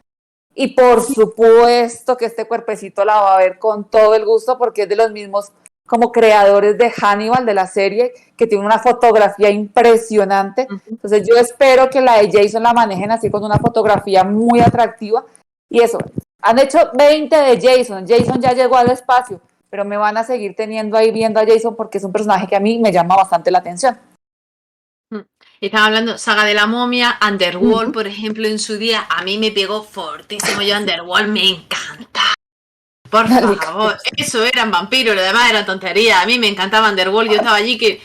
y por supuesto que este cuerpecito la va a ver con todo el gusto, porque es de los mismos como creadores de Hannibal, de la serie, que tiene una fotografía impresionante. Entonces yo espero que la de Jason la manejen así con una fotografía muy atractiva. Y eso, han hecho 20 de Jason, Jason ya llegó al espacio, pero me van a seguir teniendo ahí viendo a Jason porque es un personaje que a mí me llama bastante la atención. Y estaba hablando saga de la momia, Underworld, por ejemplo, en su día, a mí me pegó fortísimo. Yo Underworld me encanta. Por favor, eso eran vampiros, lo demás era tontería. A mí me encantaba Underworld, yo estaba allí que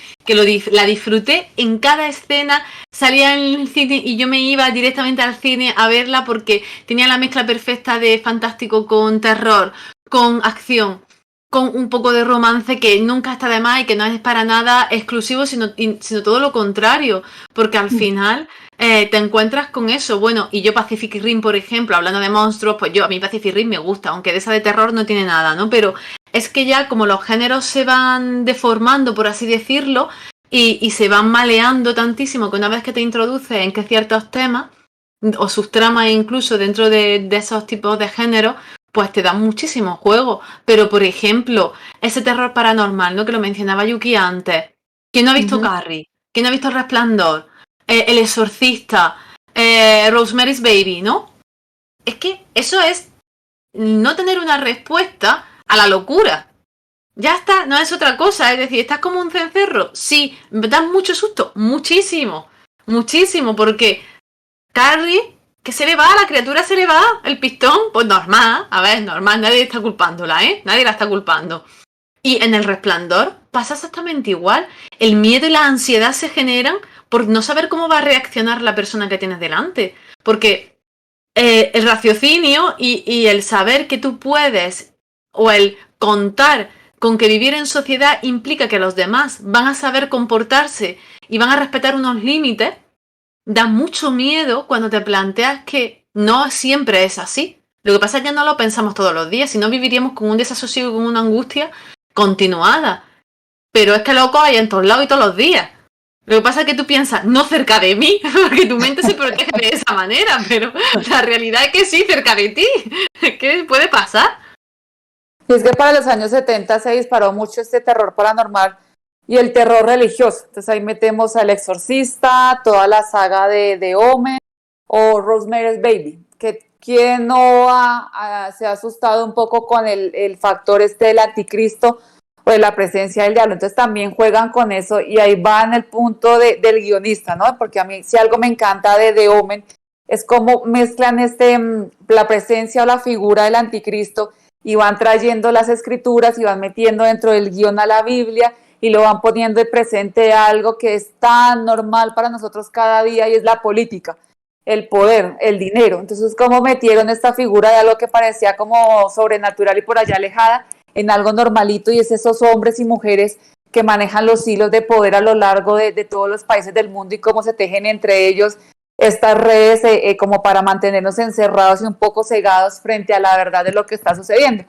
la disfruté en cada escena, salía en el cine y yo me iba directamente al cine a verla porque tenía la mezcla perfecta de fantástico con terror, con acción, con un poco de romance que nunca está de más y que no es para nada exclusivo, sino todo lo contrario, porque al final te encuentras con eso. Bueno, y yo Pacific Rim, por ejemplo, hablando de monstruos, pues a mí Pacific Rim me gusta, aunque de esa de terror no tiene nada, ¿no? Pero es que ya como los géneros se van deformando, por así decirlo, y se van maleando tantísimo que una vez que te introduces en que ciertos temas, o subtramas incluso dentro de esos tipos de géneros, pues te dan muchísimo juego. Pero, por ejemplo, ese terror paranormal, ¿no? Que lo mencionaba Yuki antes. ¿Quién no ha visto Carrie? ¿Quién no ha visto Resplandor? El Exorcista, Rosemary's Baby, ¿no? Es que eso es no tener una respuesta a la locura. Ya está, no es otra cosa. Es decir, ¿estás como un cencerro? Sí, me da mucho susto, muchísimo, muchísimo, porque Carrie, que se le va, la criatura se le va, el pistón, pues normal, a ver, normal, nadie está culpándola, ¿eh? Nadie la está culpando. Y en El Resplandor pasa exactamente igual. El miedo y la ansiedad se generan por no saber cómo va a reaccionar la persona que tienes delante. Porque el raciocinio y el saber que tú puedes, o el contar con que vivir en sociedad implica que los demás van a saber comportarse y van a respetar unos límites, da mucho miedo cuando te planteas que no siempre es así. Lo que pasa es que no lo pensamos todos los días, si no viviríamos con un desasosiego y con una angustia continuada. Pero es que loco hay en todos lados y todos los días. Lo que pasa es que tú piensas, no cerca de mí, porque tu mente se protege de esa manera, pero la realidad es que sí, cerca de ti. ¿Qué puede pasar? Y es que para los años 70 se disparó mucho este terror paranormal y el terror religioso. Entonces ahí metemos al Exorcista, toda la saga de Omen o Rosemary's Baby, que quien no se ha asustado un poco con el factor del anticristo o de la presencia del diablo. Entonces también juegan con eso y ahí va en el punto del guionista, ¿no? Porque a mí si algo me encanta de Omen es cómo mezclan la presencia o la figura del anticristo y van trayendo las escrituras y van metiendo dentro del guión a la Biblia y lo van poniendo de presente algo que es tan normal para nosotros cada día y es la política, el poder, el dinero. Entonces, ¿cómo metieron esta figura de algo que parecía como sobrenatural y por allá alejada en algo normalito y es esos hombres y mujeres que manejan los hilos de poder a lo largo de todos los países del mundo y cómo se tejen entre ellos estas redes como para mantenernos encerrados y un poco cegados frente a la verdad de lo que está sucediendo.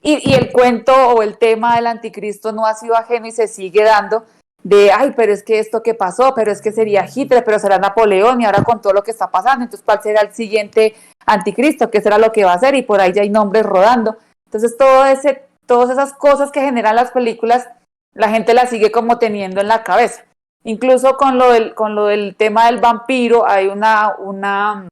Y el cuento o el tema del anticristo no ha sido ajeno y se sigue dando de, ay, pero es que esto que pasó, pero es que sería Hitler, pero será Napoleón y ahora con todo lo que está pasando, entonces ¿cuál será el siguiente anticristo? ¿Qué será lo que va a hacer? Y por ahí ya hay nombres rodando. Entonces todas esas cosas que generan las películas, la gente las sigue como teniendo en la cabeza. Incluso con lo del tema del vampiro, hay una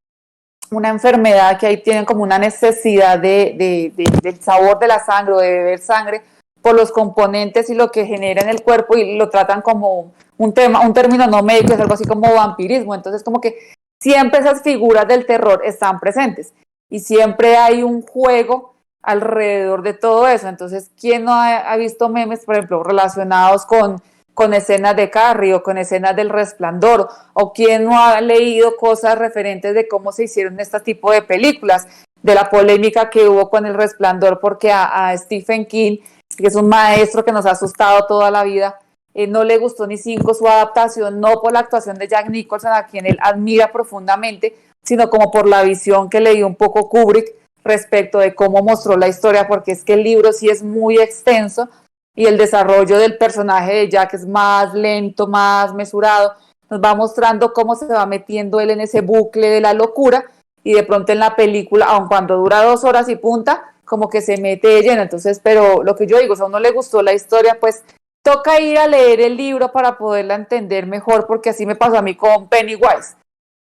enfermedad que ahí tienen como una necesidad del sabor de la sangre o de beber sangre por los componentes y lo que genera en el cuerpo y lo tratan como un término no médico, es algo así como vampirismo. Entonces como que siempre esas figuras del terror están presentes y siempre hay un juego alrededor de todo eso. Entonces, ¿quién no ha visto memes, por ejemplo, relacionados con con escenas de Carrie o con escenas del Resplandor, o quién no ha leído cosas referentes de cómo se hicieron este tipo de películas, de la polémica que hubo con el Resplandor, porque a Stephen King, que es un maestro que nos ha asustado toda la vida, no le gustó ni cinco su adaptación, no por la actuación de Jack Nicholson, a quien él admira profundamente, sino como por la visión que le dio un poco Kubrick respecto de cómo mostró la historia, porque es que el libro sí es muy extenso y el desarrollo del personaje de Jack es más lento, más mesurado, nos va mostrando cómo se va metiendo él en ese bucle de la locura, y de pronto en la película, aun cuando dura 2 horas y punta, como que se mete de lleno. Entonces, pero lo que yo digo, si a uno le gustó la historia, pues toca ir a leer el libro para poderla entender mejor, porque así me pasó a mí con Pennywise.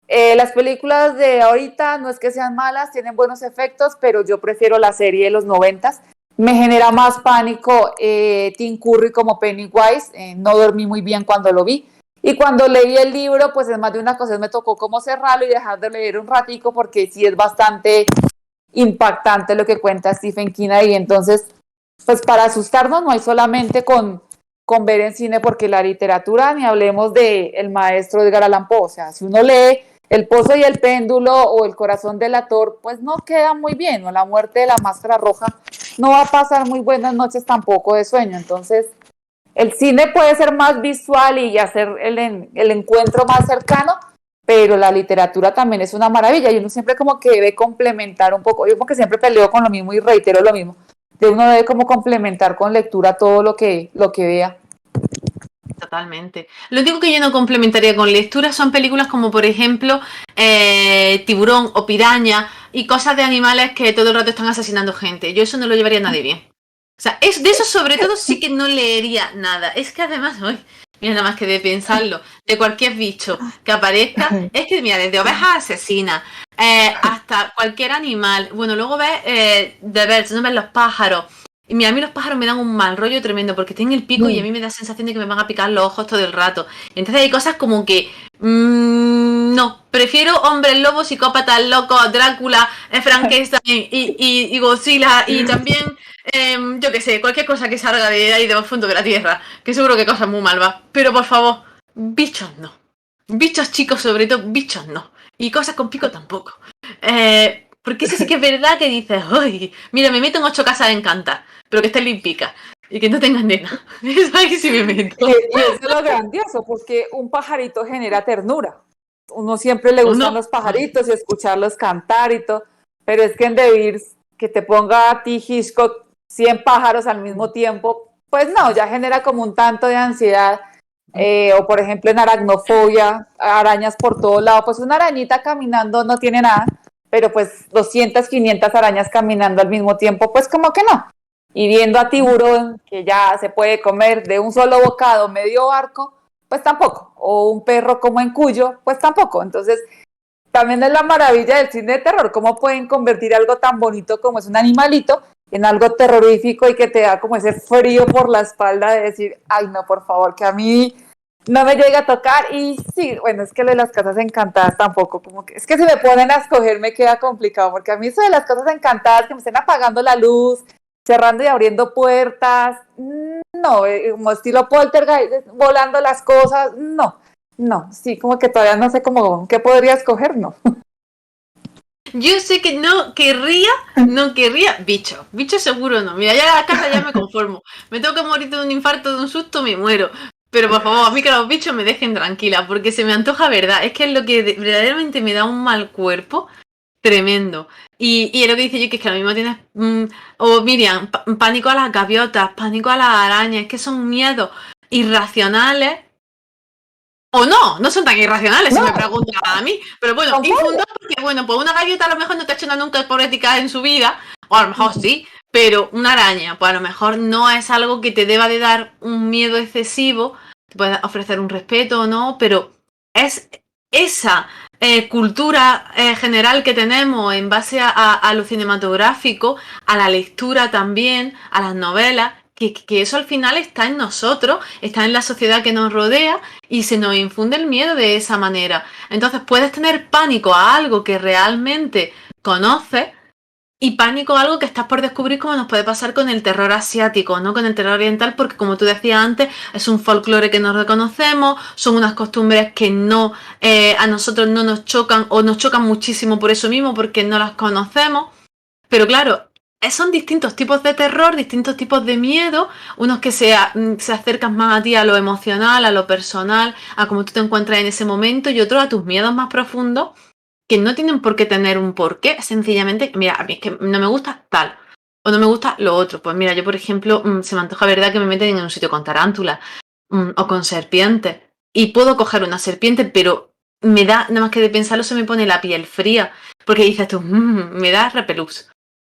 Las películas de ahorita no es que sean malas, tienen buenos efectos, pero yo prefiero la serie de los 90. Me genera más pánico Tim Curry como Pennywise, no dormí muy bien cuando lo vi. Y cuando leí el libro, pues en más de una ocasión me tocó como cerrarlo y dejar de leer un ratico, porque sí es bastante impactante lo que cuenta Stephen King ahí. Entonces, pues para asustarnos no hay solamente con ver en cine, porque la literatura, ni hablemos de el maestro Edgar Allan Poe, o sea, si uno lee El Pozo y el Péndulo o El Corazón delator, pues no queda muy bien, o La Muerte de la Máscara Roja, no va a pasar muy buenas noches tampoco de sueño. Entonces, el cine puede ser más visual y hacer el encuentro más cercano, pero la literatura también es una maravilla, y uno siempre como que debe complementar un poco. Yo porque siempre peleo con lo mismo y reitero lo mismo, de uno debe como complementar con lectura todo lo que vea. Totalmente. Lo único que yo no complementaría con lectura son películas como, por ejemplo, Tiburón o Piraña y cosas de animales que todo el rato están asesinando gente. Yo eso no lo llevaría a nadie bien. O sea, es de eso sobre todo sí que no leería nada. Es que además, hoy, mira, nada más que de pensarlo, de cualquier bicho que aparezca, es que mira, desde ovejas asesinas hasta cualquier animal. Bueno, luego ves de ver, no ves los pájaros. Y mira, a mí los pájaros me dan un mal rollo tremendo porque tienen el pico y a mí me da sensación de que me van a picar los ojos todo el rato. Entonces hay cosas como que no, prefiero hombres lobos, psicópatas, locos, Drácula, Frankenstein y Godzilla, y también yo qué sé, cualquier cosa que salga de ahí del fondo de la tierra, que seguro que cosas muy malvas. Pero por favor, bichos no. Bichos chicos sobre todo, bichos no. Y cosas con pico tampoco. Porque eso sí que es verdad que dices, ¡ay! Mira, me meto en 8 casas encantadas, pero que estén limpicas y que no tengan nena. Eso ahí sí me meto. Y eso es lo grandioso, porque un pajarito genera ternura. Uno siempre le ¿O gustan no? los pajaritos y escucharlos cantar y todo, pero es que en The Beers, que te ponga a ti Hitchcock 100 pájaros al mismo tiempo, pues no, ya genera como un tanto de ansiedad. O por ejemplo en aracnofobia, arañas por todo lado, pues una arañita caminando no tiene nada, pero pues 200, 500 arañas caminando al mismo tiempo, pues como que no. Y viendo a tiburón, que ya se puede comer de un solo bocado medio barco, pues tampoco. O un perro como en Cuyo, pues tampoco. Entonces, también es la maravilla del cine de terror, cómo pueden convertir algo tan bonito como es un animalito en algo terrorífico y que te da como ese frío por la espalda de decir, ay no, por favor, que a mí no me llega a tocar. Y sí, bueno, es que lo de las casas encantadas tampoco, como que es que si me ponen a escoger me queda complicado, porque a mí eso de las casas encantadas, que me estén apagando la luz, cerrando y abriendo puertas, no, como estilo Poltergeist, volando las cosas, no, no, sí, como que todavía no sé cómo, qué podría escoger, no. Yo sé que no querría bicho. Bicho seguro no. Mira, ya a la casa ya me conformo. Me tengo que morir de un infarto, de un susto, me muero. Pero por favor, a mí que los bichos me dejen tranquila, porque se me antoja, verdad. Es que es lo que verdaderamente me da un mal cuerpo tremendo. Y es lo que dice yo, que es que lo mismo tienes... o Miriam, pánico a las gaviotas, pánico a las arañas, es que son miedos irracionales. O no, no son tan irracionales No, si me preguntan a mí. Pero bueno, infundados porque, bueno, pues una gaviota a lo mejor no te ha hecho nada nunca por ética en su vida, o a lo mejor sí, pero una araña, pues a lo mejor no es algo que te deba de dar un miedo excesivo, te puede ofrecer un respeto o no, pero es esa cultura general que tenemos en base a lo cinematográfico, a la lectura también, a las novelas, que eso al final está en nosotros, está en la sociedad que nos rodea y se nos infunde el miedo de esa manera. Entonces puedes tener pánico a algo que realmente conoces, Y pánico, algo que estás por descubrir, como nos puede pasar con el terror asiático, ¿no? Con el terror oriental, porque como tú decías antes, es un folclore que no reconocemos, son unas costumbres que no a nosotros no nos chocan o nos chocan muchísimo por eso mismo, porque no las conocemos. Pero claro, son distintos tipos de terror, distintos tipos de miedo, unos que se acercan más a ti, a lo emocional, a lo personal, a cómo tú te encuentras en ese momento, y otros a tus miedos más profundos que no tienen por qué tener un porqué, sencillamente, mira, a mí es que no me gusta tal, o no me gusta lo otro. Pues mira, yo por ejemplo, se me antoja verdad que me meten en un sitio con tarántulas, o con serpientes, y puedo coger una serpiente, pero me da, nada más que de pensarlo se me pone la piel fría, porque dices tú, me da repelús.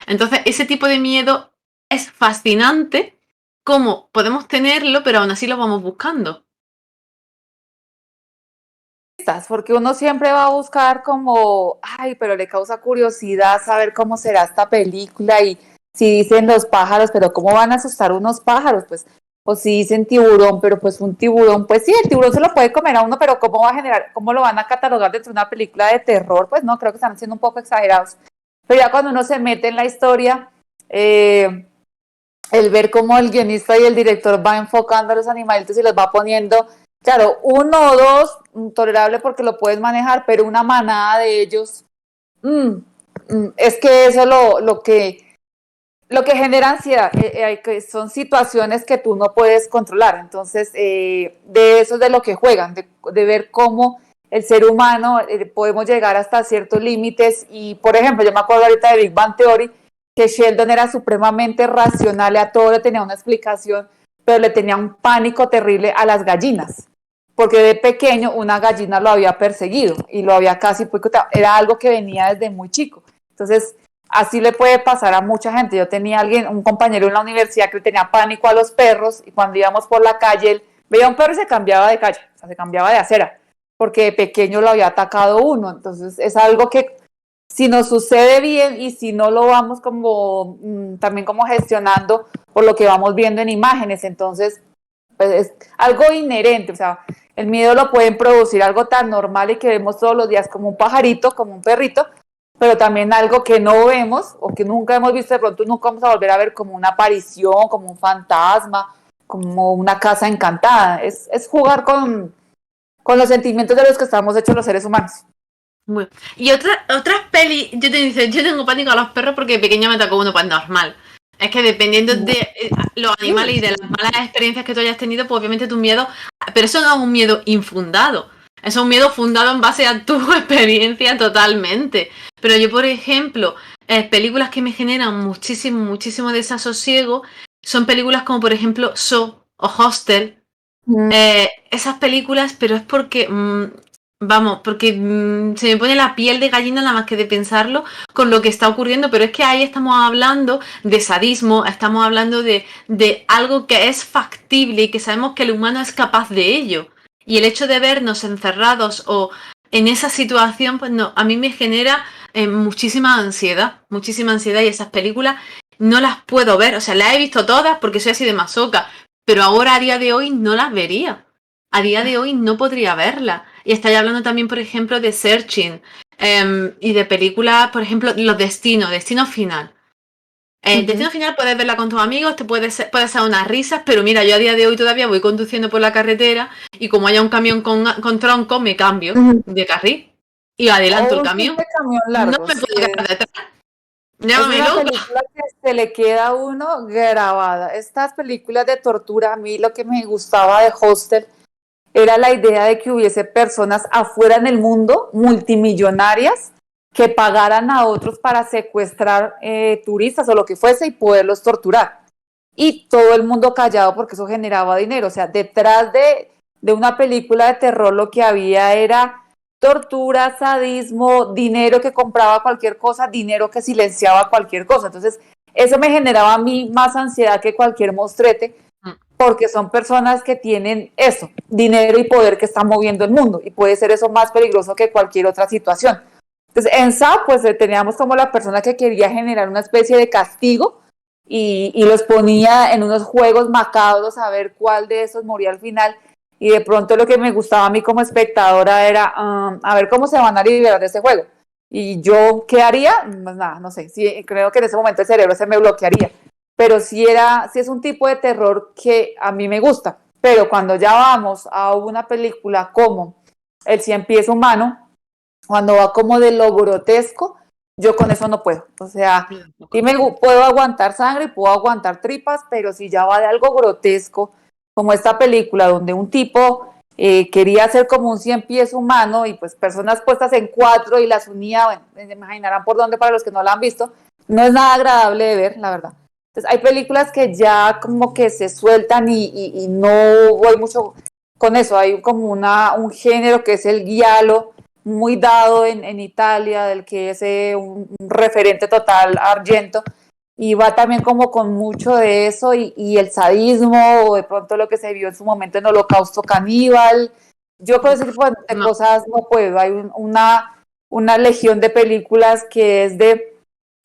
Entonces, ese tipo de miedo es fascinante, cómo podemos tenerlo, pero aún así lo vamos buscando. Porque uno siempre va a buscar como, ay, pero le causa curiosidad saber cómo será esta película y si dicen los pájaros, pero ¿cómo van a asustar unos pájaros? Pues, o si dicen tiburón, pero pues un tiburón, pues sí, el tiburón se lo puede comer a uno, pero ¿cómo va a generar, cómo lo van a catalogar dentro de una película de terror? Pues no, creo que están siendo un poco exagerados. Pero ya cuando uno se mete en la historia, el ver cómo el guionista y el director va enfocando a los animalitos y los va poniendo, claro, uno o dos, tolerable porque lo puedes manejar, pero una manada de ellos, es que eso es lo que genera ansiedad, que son situaciones que tú no puedes controlar. Entonces, de eso es de lo que juegan, de ver cómo el ser humano podemos llegar hasta ciertos límites. Y, por ejemplo, yo me acuerdo ahorita de Big Bang Theory, que Sheldon era supremamente racional, a todo le tenía una explicación, pero le tenía un pánico terrible a las gallinas, porque de pequeño una gallina lo había perseguido y lo había casi, era algo que venía desde muy chico. Entonces, así le puede pasar a mucha gente. Yo tenía un compañero en la universidad que le tenía pánico a los perros, y cuando íbamos por la calle, él veía un perro y se cambiaba de calle, o sea, se cambiaba de acera, porque de pequeño lo había atacado uno. Entonces, es algo que si nos sucede bien y si no lo vamos como también como gestionando por lo que vamos viendo en imágenes, entonces pues es algo inherente. O sea, el miedo lo pueden producir algo tan normal y que vemos todos los días, como un pajarito, como un perrito, pero también algo que no vemos o que nunca hemos visto, de pronto nunca vamos a volver a ver, como una aparición, como un fantasma, como una casa encantada. Es jugar con los sentimientos de los que estamos hechos los seres humanos. Bueno. Y otras pelis, yo te dice, yo tengo pánico a los perros porque de pequeña me atacó uno, pues normal. Es que dependiendo de los animales y de las malas experiencias que tú hayas tenido, pues obviamente tu miedo, pero eso no es un miedo infundado, es un miedo fundado en base a tu experiencia totalmente. Pero yo, por ejemplo, películas que me generan muchísimo, muchísimo desasosiego son películas como por ejemplo Saw o Hostel. Esas películas, pero es porque vamos, porque se me pone la piel de gallina nada más que de pensarlo con lo que está ocurriendo, pero es que ahí estamos hablando de sadismo, estamos hablando de algo que es factible y que sabemos que el humano es capaz de ello. Y el hecho de vernos encerrados o en esa situación, pues no, a mí me genera muchísima ansiedad, y esas películas no las puedo ver. O sea, las he visto todas porque soy así de masoca, pero ahora a día de hoy no las vería. A día de hoy no podría verlas. Y estáis hablando también, por ejemplo, de Searching, y de películas, por ejemplo, Los Destinos, Destino Final. Destino Final puedes verla con tus amigos, puede ser unas risas, pero mira, yo a día de hoy todavía voy conduciendo por la carretera y como haya un camión con tronco, me cambio de carril y adelanto el camión. Camión No largo, me sí, puedo quedar detrás. es Llámame una loca. película que se le queda a uno grabada. Estas películas de tortura, a mí lo que me gustaba de Hostel era la idea de que hubiese personas afuera en el mundo, multimillonarias, que pagaran a otros para secuestrar turistas o lo que fuese y poderlos torturar. Y todo el mundo callado porque eso generaba dinero. O sea, detrás de una película de terror lo que había era tortura, sadismo, dinero que compraba cualquier cosa, dinero que silenciaba cualquier cosa. Entonces, eso me generaba a mí más ansiedad que cualquier mostrete, porque son personas que tienen eso, dinero y poder, que están moviendo el mundo, y puede ser eso más peligroso que cualquier otra situación. Entonces, en SA, pues teníamos como la persona que quería generar una especie de castigo y los ponía en unos juegos macabros a ver cuál de esos moría al final. Y de pronto lo que me gustaba a mí como espectadora era a ver cómo se van a liberar de ese juego. ¿Y yo qué haría? Pues nada, no sé, sí, creo que en ese momento el cerebro se me bloquearía. Pero sí es un tipo de terror que a mí me gusta. Pero cuando ya vamos a una película como El Cien Pies Humano, cuando va como de lo grotesco, yo con eso no puedo. O sea, sí puedo aguantar sangre, puedo aguantar tripas, pero si ya va de algo grotesco, como esta película donde un tipo quería hacer como un 100 pies humano y pues personas puestas en cuatro y las unía, bueno, se imaginarán por dónde para los que no la han visto, no es nada agradable de ver, la verdad. Entonces hay películas que ya como que se sueltan y no voy mucho con eso, hay como un género que es el giallo, muy dado en Italia, del que es un referente total Argento, y va también como con mucho de eso y el sadismo, o de pronto lo que se vio en su momento en Holocausto Caníbal. Yo con ese tipo de No, cosas no puedo. Hay una legión de películas que es de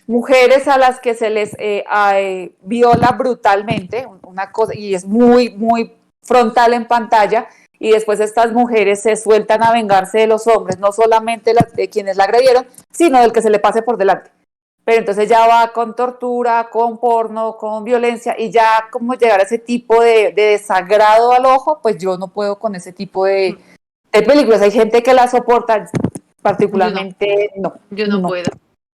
mujeres a las que se les viola brutalmente, una cosa, y es muy, muy frontal en pantalla, y después estas mujeres se sueltan a vengarse de los hombres, no solamente de quienes la agredieron, sino del que se le pase por delante. Pero entonces ya va con tortura, con porno, con violencia, y ya como llegar a ese tipo de desagrado al ojo, pues yo no puedo con ese tipo de películas. Hay gente que la soporta, yo no, particularmente no, yo no no. puedo.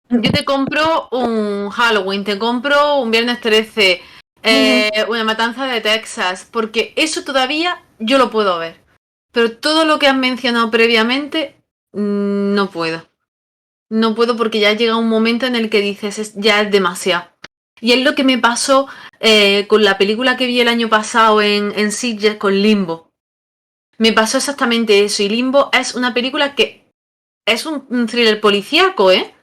Yo te compro un Halloween, te compro un Viernes 13, una matanza de Texas, porque eso todavía yo lo puedo ver. Pero todo lo que has mencionado previamente, no puedo. No puedo porque ya llega un momento en el que dices, ya es demasiado. Y es lo que me pasó con la película que vi el año pasado en Sitges con Limbo. Me pasó exactamente eso. Y Limbo es una película que es un thriller policíaco, ¿eh?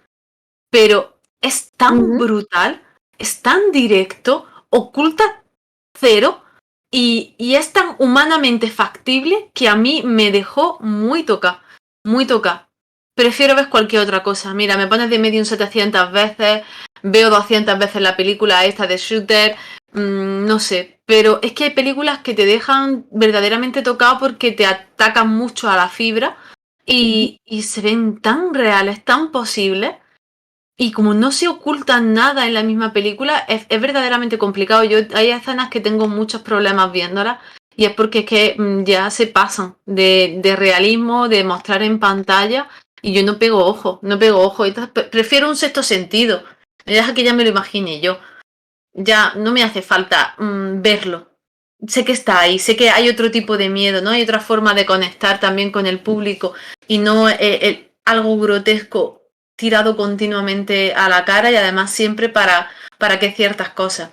Pero es tan Ujú. brutal, es tan directo, oculta cero y es tan humanamente factible que a mí me dejó muy toca, muy toca. Prefiero ver cualquier otra cosa. Mira, me pones de Medium 700 veces, veo 200 veces la película esta de Shooter, no sé, pero es que hay películas que te dejan verdaderamente tocado porque te atacan mucho a la fibra y se ven tan reales, tan posibles. Y como no se oculta nada en la misma película, es verdaderamente complicado. Yo hay escenas que tengo muchos problemas viéndolas y es porque es que ya se pasan de realismo, de mostrar en pantalla y yo no pego ojo, no pego ojo. Entonces prefiero un sexto sentido. Me deja que ya me lo imagine yo. Ya no me hace falta verlo. Sé que está ahí, sé que hay otro tipo de miedo, ¿no? Hay otra forma de conectar también con el público y no algo grotesco tirado continuamente a la cara y además siempre para que ciertas cosas.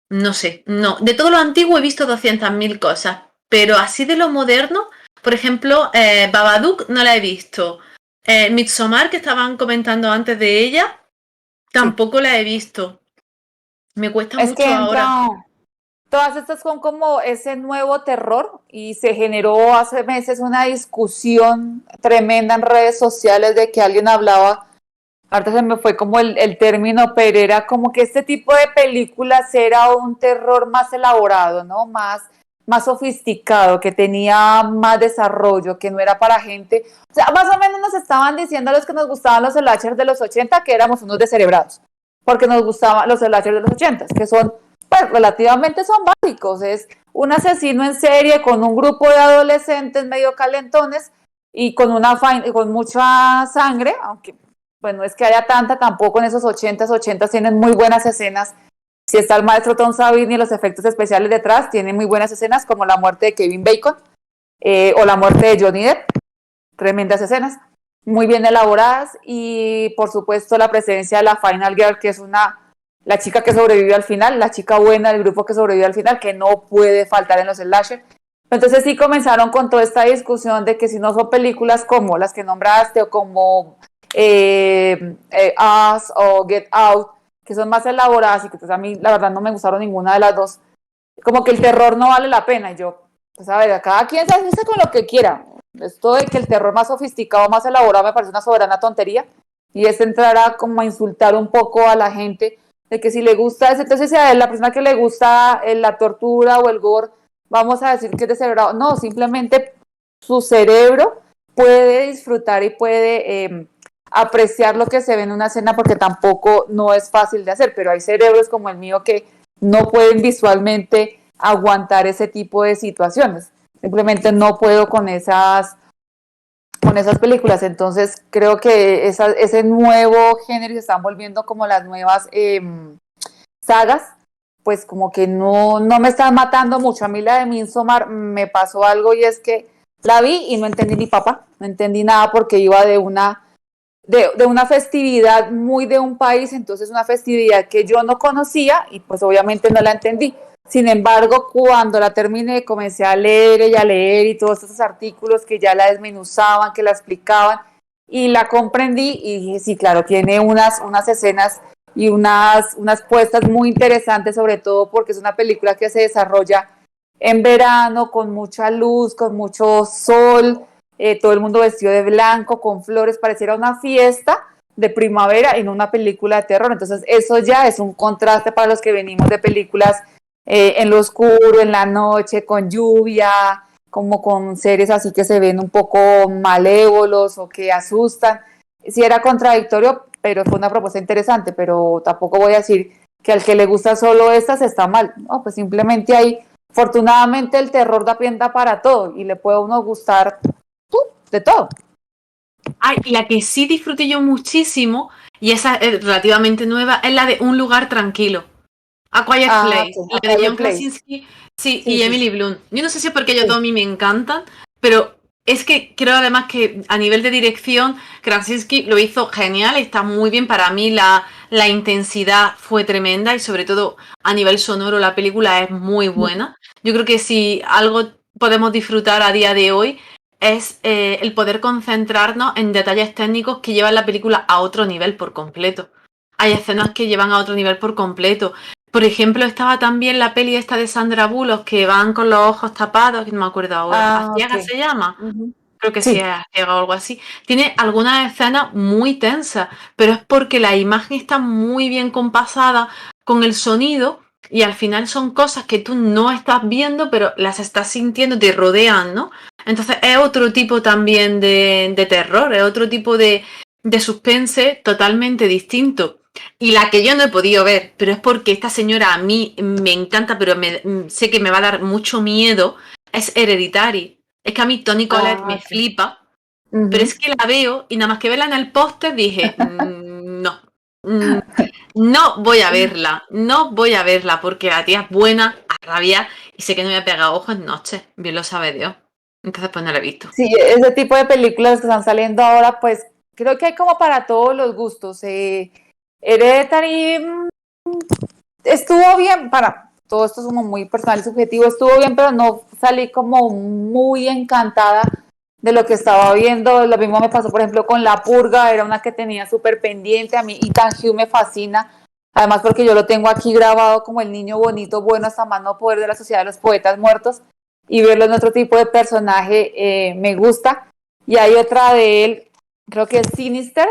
No sé, no. De todo lo antiguo he visto 200.000 cosas, pero así de lo moderno, por ejemplo, Babadook no la he visto. Midsommar, que estaban comentando antes de ella, Sí. tampoco la he visto. Me cuesta Es mucho que ahora. todas estas son como ese nuevo terror y se generó hace meses una discusión tremenda en redes sociales de que alguien hablaba, ahorita se me fue como el término, pero era como que este tipo de películas era un terror más elaborado, ¿no? Más sofisticado, que tenía más desarrollo, que no era para gente. O sea, más o menos nos estaban diciendo a los que nos gustaban los slashers de los 80 que éramos unos descerebrados, porque nos gustaban los slashers de los 80, que son, pues, relativamente son básicos. Es un asesino en serie con un grupo de adolescentes medio calentones y con mucha sangre, aunque pues no es que haya tanta tampoco en esos 80 tienen muy buenas escenas. Si está el maestro Tom Savini y los efectos especiales detrás, tiene muy buenas escenas, como la muerte de Kevin Bacon o la muerte de Johnny Depp, tremendas escenas, muy bien elaboradas, y por supuesto la presencia de la Final Girl, que es la chica que sobrevivió al final, la chica buena del grupo que sobrevivió al final, que no puede faltar en los slasher. Entonces sí comenzaron con toda esta discusión de que si no son películas como las que nombraste o como Us o Get Out, que son más elaboradas y que pues a mí la verdad no me gustaron ninguna de las dos, como que el terror no vale la pena. Y yo, pues a ver, cada quien se asusta con lo que quiera. Esto de que el terror más sofisticado, más elaborado, me parece una soberana tontería. Y es entrar a como a insultar un poco a la gente, de que si le gusta, entonces si a la persona que le gusta la tortura o el gore, vamos a decir que es descerebrado. No, simplemente su cerebro puede disfrutar y puede apreciar lo que se ve en una escena porque tampoco no es fácil de hacer, pero hay cerebros como el mío que no pueden visualmente aguantar ese tipo de situaciones. Simplemente no puedo con esas películas. Entonces creo que ese nuevo género se están volviendo como las nuevas sagas, pues como que no me están matando mucho. A mí la de Midsommar me pasó algo y es que la vi y no entendí ni papá, no entendí nada porque iba de una festividad muy de un país, entonces una festividad que yo no conocía y pues obviamente no la entendí. Sin embargo, cuando la terminé, comencé a leer y a leer y todos esos artículos que ya la desmenuzaban, que la explicaban y la comprendí y dije, sí, claro, tiene unas escenas y unas puestas muy interesantes, sobre todo porque es una película que se desarrolla en verano, con mucha luz, con mucho sol, todo el mundo vestido de blanco, con flores, pareciera una fiesta de primavera y no una película de terror. Entonces eso ya es un contraste para los que venimos de películas en lo oscuro, en la noche, con lluvia, como con seres así que se ven un poco malévolos o que asustan. Sí era contradictorio, pero fue una propuesta interesante, pero tampoco voy a decir que al que le gusta solo estas está mal. No, pues simplemente hay, afortunadamente el terror da pienta para todo y le puede a uno gustar de todo. Ay, la que sí disfruté yo muchísimo, y esa es relativamente nueva, es la de Un lugar tranquilo. A Quiet Ah, Place, ok, la de Quiet John Place. Krasinski, sí, Sí, y sí, Emily sí. Blunt. Yo no sé si es porque ellos Sí. dos a mí me encantan, pero es que creo además que a nivel de dirección, Krasinski lo hizo genial, está muy bien. Para mí la intensidad fue tremenda y sobre todo a nivel sonoro la película es muy buena. Yo creo que si algo podemos disfrutar a día de hoy es el poder concentrarnos en detalles técnicos que llevan la película a otro nivel por completo. Hay escenas que llevan a otro nivel por completo. Por ejemplo, estaba también la peli esta de Sandra Bullock que van con los ojos tapados, que no me acuerdo ahora. ¿A Ah, ok. ciegas se llama? Ujú. Creo que sí Sí. es A ciegas o algo así. Tiene algunas escenas muy tensas, pero es porque la imagen está muy bien compasada con el sonido y al final son cosas que tú no estás viendo, pero las estás sintiendo, te rodean, ¿no? Entonces es otro tipo también de terror, es otro tipo de suspense totalmente distinto. Y la que yo no he podido ver, pero es porque esta señora a mí me encanta, pero sé que me va a dar mucho miedo, es Hereditary. Es que a mí Toni Collette Ah, me ok. flipa, pero Ujú. es que la veo y nada más que verla en el póster dije, no, mm, no voy a verla, no voy a verla porque la tía es buena, a rabiar y sé que no me voy a pegar ojos en noche, bien lo sabe Dios. Entonces pues no la he visto. Sí, ese tipo de películas que están saliendo ahora, pues creo que hay como para todos los gustos. Hereditary estuvo bien, para todo esto es como muy personal y subjetivo, estuvo bien, pero no salí como muy encantada de lo que estaba viendo. Lo mismo me pasó, por ejemplo, con La Purga, era una que tenía súper pendiente. A mí Ethan Hugh me fascina, además porque yo lo tengo aquí grabado como el niño bonito, bueno, hasta más no poder de la Sociedad de los Poetas Muertos, y verlo en otro tipo de personaje me gusta. Y hay otra de él, creo que es Sinister,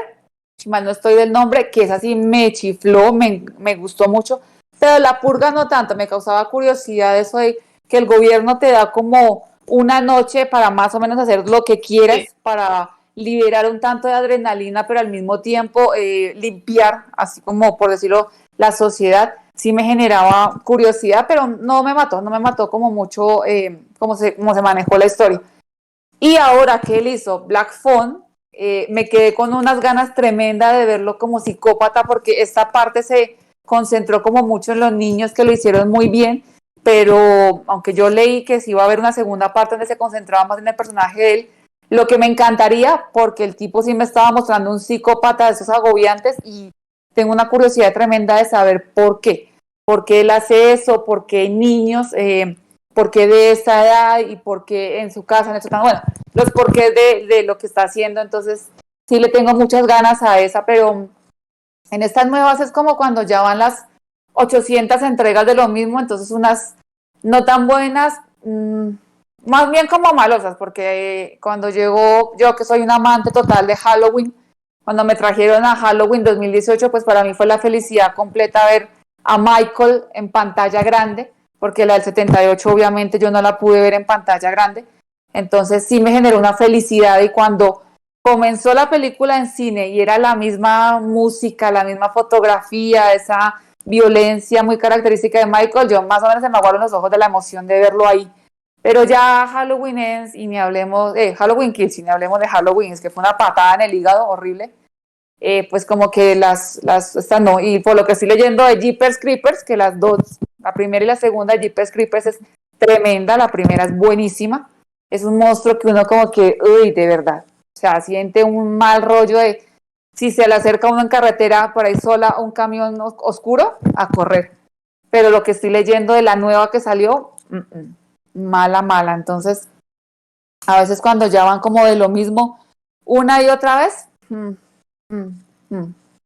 si mal no estoy del nombre, que es así, me chifló, me gustó mucho, pero La Purga no tanto, me causaba curiosidad eso de que el gobierno te da como una noche para más o menos hacer lo que Sí. quieras, para liberar un tanto de adrenalina, pero al mismo tiempo limpiar, así como por decirlo, la sociedad. Sí me generaba curiosidad, pero no me mató como mucho como se manejó la historia. Y ahora que él hizo Black Phone, me quedé con unas ganas tremendas de verlo como psicópata, porque esta parte se concentró como mucho en los niños que lo hicieron muy bien, pero aunque yo leí que sí iba a haber una segunda parte donde se concentraba más en el personaje de él, lo que me encantaría, porque el tipo sí me estaba mostrando un psicópata de esos agobiantes y tengo una curiosidad tremenda de saber por qué él hace eso, por qué niños, por qué de esa edad y por qué en su casa, en eso tan bueno, los porqués de lo que está haciendo. Entonces sí le tengo muchas ganas a esa, pero en estas nuevas es como cuando ya van las 800 entregas de lo mismo, entonces unas no tan buenas, más bien como malosas, porque cuando llegó, yo que soy un amante total de Halloween, cuando me trajeron a Halloween 2018, pues para mí fue la felicidad completa ver a Michael en pantalla grande, porque la del 78 obviamente yo no la pude ver en pantalla grande, entonces sí me generó una felicidad y cuando comenzó la película en cine y era la misma música, la misma fotografía, esa violencia muy característica de Michael, yo más o menos se me aguaron los ojos de la emoción de verlo ahí. Pero ya Halloween Ends y ni hablemos, Halloween Kills y ni hablemos de Halloween, es que fue una patada en el hígado horrible. Pues como que estas no, y por lo que estoy leyendo de Jeepers Creepers, que las dos, la primera y la segunda de Jeepers Creepers es tremenda, la primera es buenísima, es un monstruo que uno como que, uy, de verdad, o sea, siente un mal rollo de, si se le acerca a uno en carretera por ahí sola un camión oscuro, a correr, pero lo que estoy leyendo de la nueva que salió, mala, mala, entonces, a veces cuando ya van como de lo mismo, una y otra vez,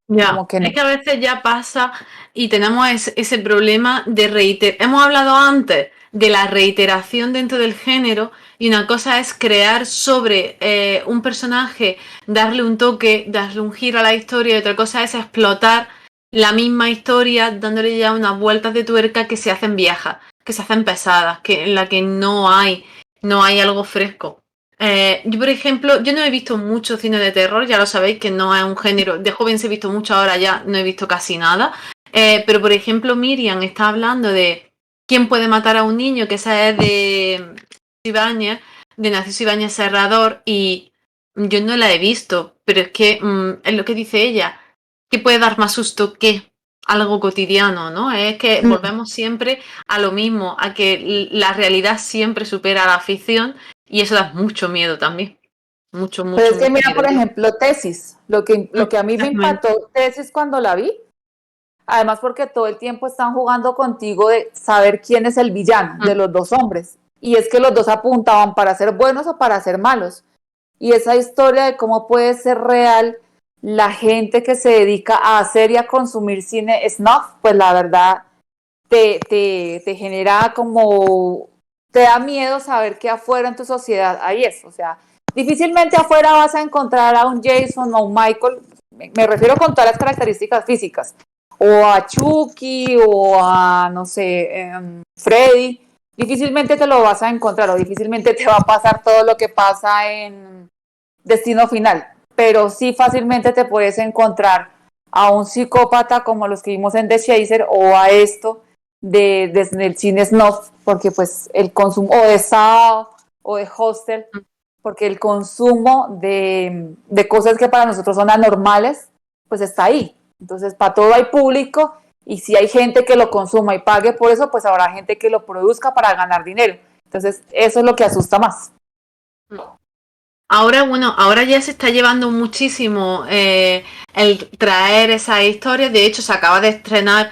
Ya, como que no. es que a veces ya pasa y tenemos ese problema de reiterar. Hemos hablado antes de la reiteración dentro del género y una cosa es crear sobre un personaje, darle un toque, darle un giro a la historia y otra cosa es explotar la misma historia dándole ya unas vueltas de tuerca que se hacen viejas, que se hacen pesadas, en la que no hay algo fresco. Yo, por ejemplo, yo no he visto mucho cine de terror, ya lo sabéis que no es un género. De joven se he visto mucho, ahora ya no he visto casi nada. Pero, por ejemplo, Miriam está hablando de quién puede matar a un niño, que esa es de Ibáñez, de Narciso Ibáñez Serrador, y yo no la he visto, pero es que es lo que dice ella, que puede dar más susto que algo cotidiano, ¿no? Es que volvemos siempre a lo mismo, a que la realidad siempre supera a la ficción. Y eso da mucho miedo también. Mucho, Pero mucho, es que mucho mira, miedo. por ejemplo, Tesis, lo que a mí me Exactamente. impactó Tesis cuando la vi, además porque todo el tiempo están jugando contigo de saber quién es el villano de los dos hombres, y es que los dos apuntaban para ser buenos o para ser malos, y esa historia de cómo puede ser real la gente que se dedica a hacer y a consumir cine snuff, pues la verdad te genera como, te da miedo saber que afuera en tu sociedad hay eso, o sea, difícilmente afuera vas a encontrar a un Jason o un Michael, me refiero con todas las características físicas, o a Chucky o a, no sé, Freddy, difícilmente te lo vas a encontrar o difícilmente te va a pasar todo lo que pasa en Destino Final, pero sí fácilmente te puedes encontrar a un psicópata como los que vimos en The Chaser o a esto del cine snuff, porque pues el consumo, o de Saw o de Hostel, porque el consumo de cosas que para nosotros son anormales, pues está ahí. Entonces, para todo hay público y si hay gente que lo consuma y pague por eso, pues habrá gente que lo produzca para ganar dinero. Entonces, eso es lo que asusta más. Ahora, bueno, ahora ya se está llevando muchísimo el traer esas historias. De hecho, se acaba de estrenar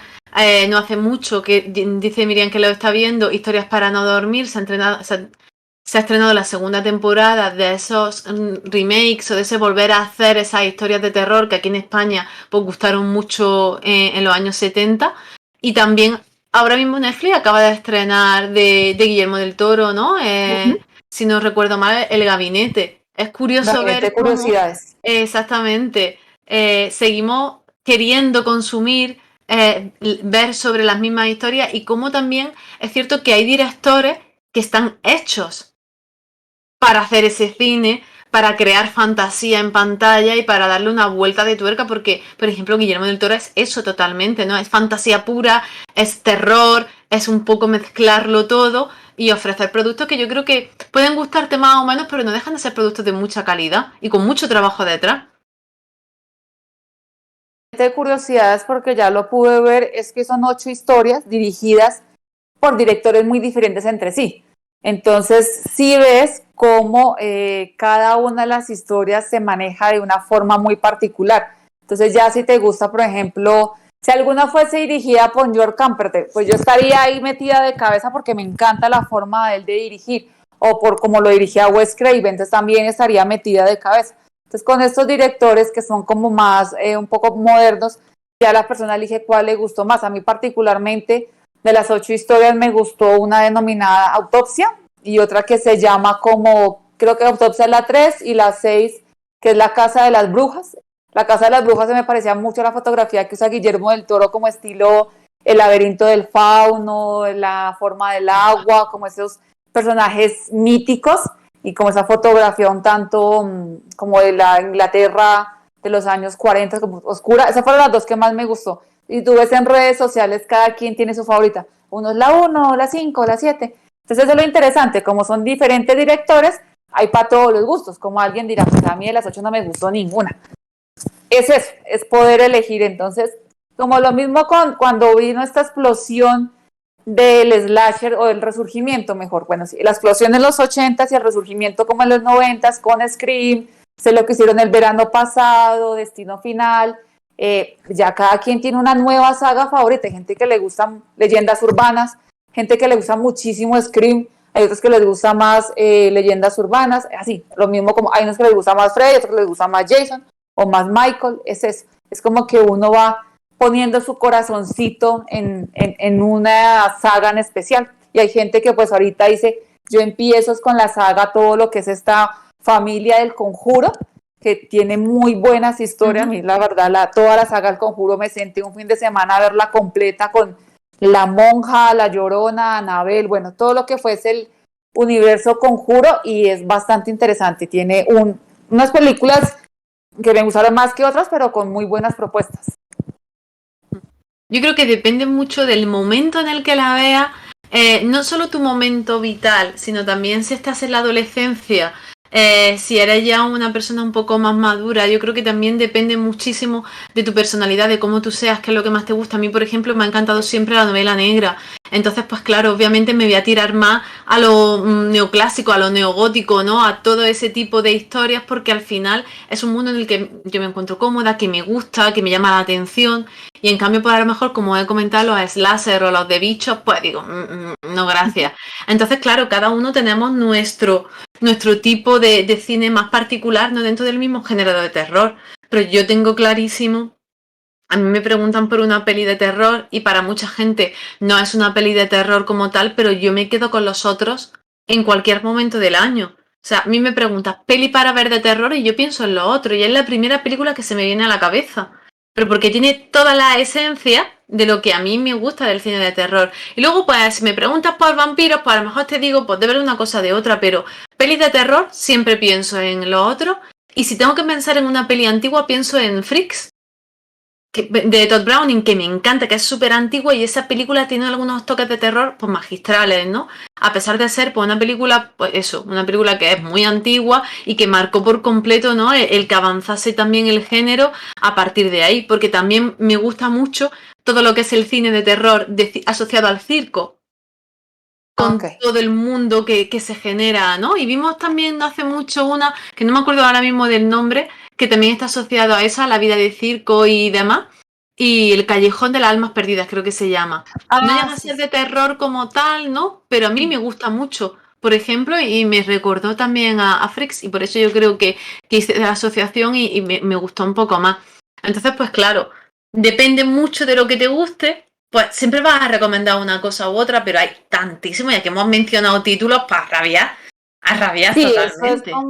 no hace mucho, que dice Miriam que lo está viendo, Historias para no dormir. Se ha estrenado la segunda temporada de esos remakes o de ese volver a hacer esas historias de terror que aquí en España pues gustaron mucho en los años 70. Y también ahora mismo Netflix acaba de estrenar de Guillermo del Toro, ¿no? Si no recuerdo mal, El Gabinete. Es curioso Gabinete ver de cómo curiosidades. exactamente seguimos queriendo consumir, ver sobre las mismas historias y cómo también es cierto que hay directores que están hechos para hacer ese cine, para crear fantasía en pantalla y para darle una vuelta de tuerca, porque, por ejemplo, Guillermo del Toro es eso totalmente, ¿no? Es fantasía pura, es terror, es un poco mezclarlo todo y ofrecer productos que yo creo que pueden gustarte más o menos, pero no dejan de ser productos de mucha calidad y con mucho trabajo detrás. De curiosidades, porque ya lo pude ver, es que son 8 historias dirigidas por directores muy diferentes entre sí. Entonces, sí ves cómo cada una de las historias se maneja de una forma muy particular. Entonces, ya si te gusta, por ejemplo, si alguna fuese dirigida por George Camperter, pues yo estaría ahí metida de cabeza porque me encanta la forma de él de dirigir, o por como lo dirigía Wes Craven, entonces también estaría metida de cabeza. Entonces, con estos directores que son como más, un poco modernos, ya la persona elige cuál le gustó más. A mí particularmente, de las 8 historias me gustó una denominada Autopsia y otra que se llama como, creo que Autopsia es la 3 y la 6 que es La Casa de las Brujas. La Casa de las Brujas se me parecía mucho la fotografía que usa Guillermo del Toro como estilo El laberinto del fauno, La forma del agua, como esos personajes míticos. y como esa fotografía un tanto como de la Inglaterra de los años 40, como oscura. Esas fueron las dos que más me gustó. Y tú ves en redes sociales, cada quien tiene su favorita. Uno es la 1, la 5, la 7. Entonces eso es lo interesante, como son diferentes directores, hay para todos los gustos. Como alguien dirá, pues a mí de las 8 no me gustó ninguna. Es eso, es poder elegir. Entonces, como lo mismo con cuando vino esta explosión del slasher o del resurgimiento, mejor, bueno, sí, la explosión en los 80s y el resurgimiento como en los 90s con Scream, sé lo que hicieron el verano pasado, Destino Final, ya cada quien tiene una nueva saga favorita, hay gente que le gustan leyendas urbanas, gente que le gusta muchísimo Scream, hay otros que les gusta más leyendas urbanas, así, lo mismo como hay unos que les gusta más Freddy, otros que les gusta más Jason o más Michael, es eso, es como que uno va poniendo su corazoncito en una saga en especial. Y hay gente que pues ahorita dice, yo empiezo con la saga, todo lo que es esta familia del Conjuro, que tiene muy buenas historias. A mí la verdad, toda la saga del Conjuro me senté un fin de semana a verla completa con La Monja, La Llorona, Anabel, bueno, todo lo que fuese el universo Conjuro y es bastante interesante. Tiene unas películas que me gustaron más que otras, pero con muy buenas propuestas. Yo creo que depende mucho del momento en el que la veas, no solo tu momento vital, sino también si estás en la adolescencia, si eres ya una persona un poco más madura. Yo creo que también depende muchísimo de tu personalidad, de cómo tú seas, qué es lo que más te gusta. A mí, por ejemplo, me ha encantado siempre la novela negra. Entonces, pues claro, obviamente me voy a tirar más a lo neoclásico, a lo neogótico, ¿no? A todo ese tipo de historias, porque al final es un mundo en el que yo me encuentro cómoda, que me gusta, que me llama la atención. Y en cambio, pues a lo mejor, como he comentado, los slasher o los de bichos, pues digo, no, gracias. Entonces, claro, cada uno tenemos nuestro tipo de cine más particular, no dentro del mismo género de terror. Pero yo tengo clarísimo, a mí me preguntan por una peli de terror y para mucha gente no es una peli de terror como tal, pero yo me quedo con los otros en cualquier momento del año. O sea, a mí me preguntas peli para ver de terror y yo pienso en lo otro y es la primera película que se me viene a la cabeza. Pero porque tiene toda la esencia de lo que a mí me gusta del cine de terror. Y luego, pues, si me preguntas por vampiros, pues a lo mejor te digo, pues de ver una cosa de otra, pero pelis de terror siempre pienso en lo otro. Y si tengo que pensar en una peli antigua, pienso en Freaks, de Todd Browning, que me encanta, que es súper antigua y esa película tiene algunos toques de terror pues magistrales, ¿no? A pesar de ser pues una película, pues eso, una película que es muy antigua y que marcó por completo, ¿no? El que avanzase también el género a partir de ahí, porque también me gusta mucho todo lo que es el cine de terror asociado al circo, con todo el mundo que se genera, ¿no? Y vimos también hace mucho una, que no me acuerdo ahora mismo del nombre, que también está asociado a esa, la vida de circo y demás, y el Callejón de las Almas Perdidas, creo que se llama. No llega a ser de terror como tal, ¿no? Pero a mí me gusta mucho, por ejemplo, y me recordó también a Freaks, y por eso yo creo que hice la asociación y me gustó un poco más. Entonces, pues claro, depende mucho de lo que te guste. Pues siempre vas a recomendar una cosa u otra, pero hay tantísimo, ya que hemos mencionado títulos para rabiar, a rabiar sí, totalmente. Eso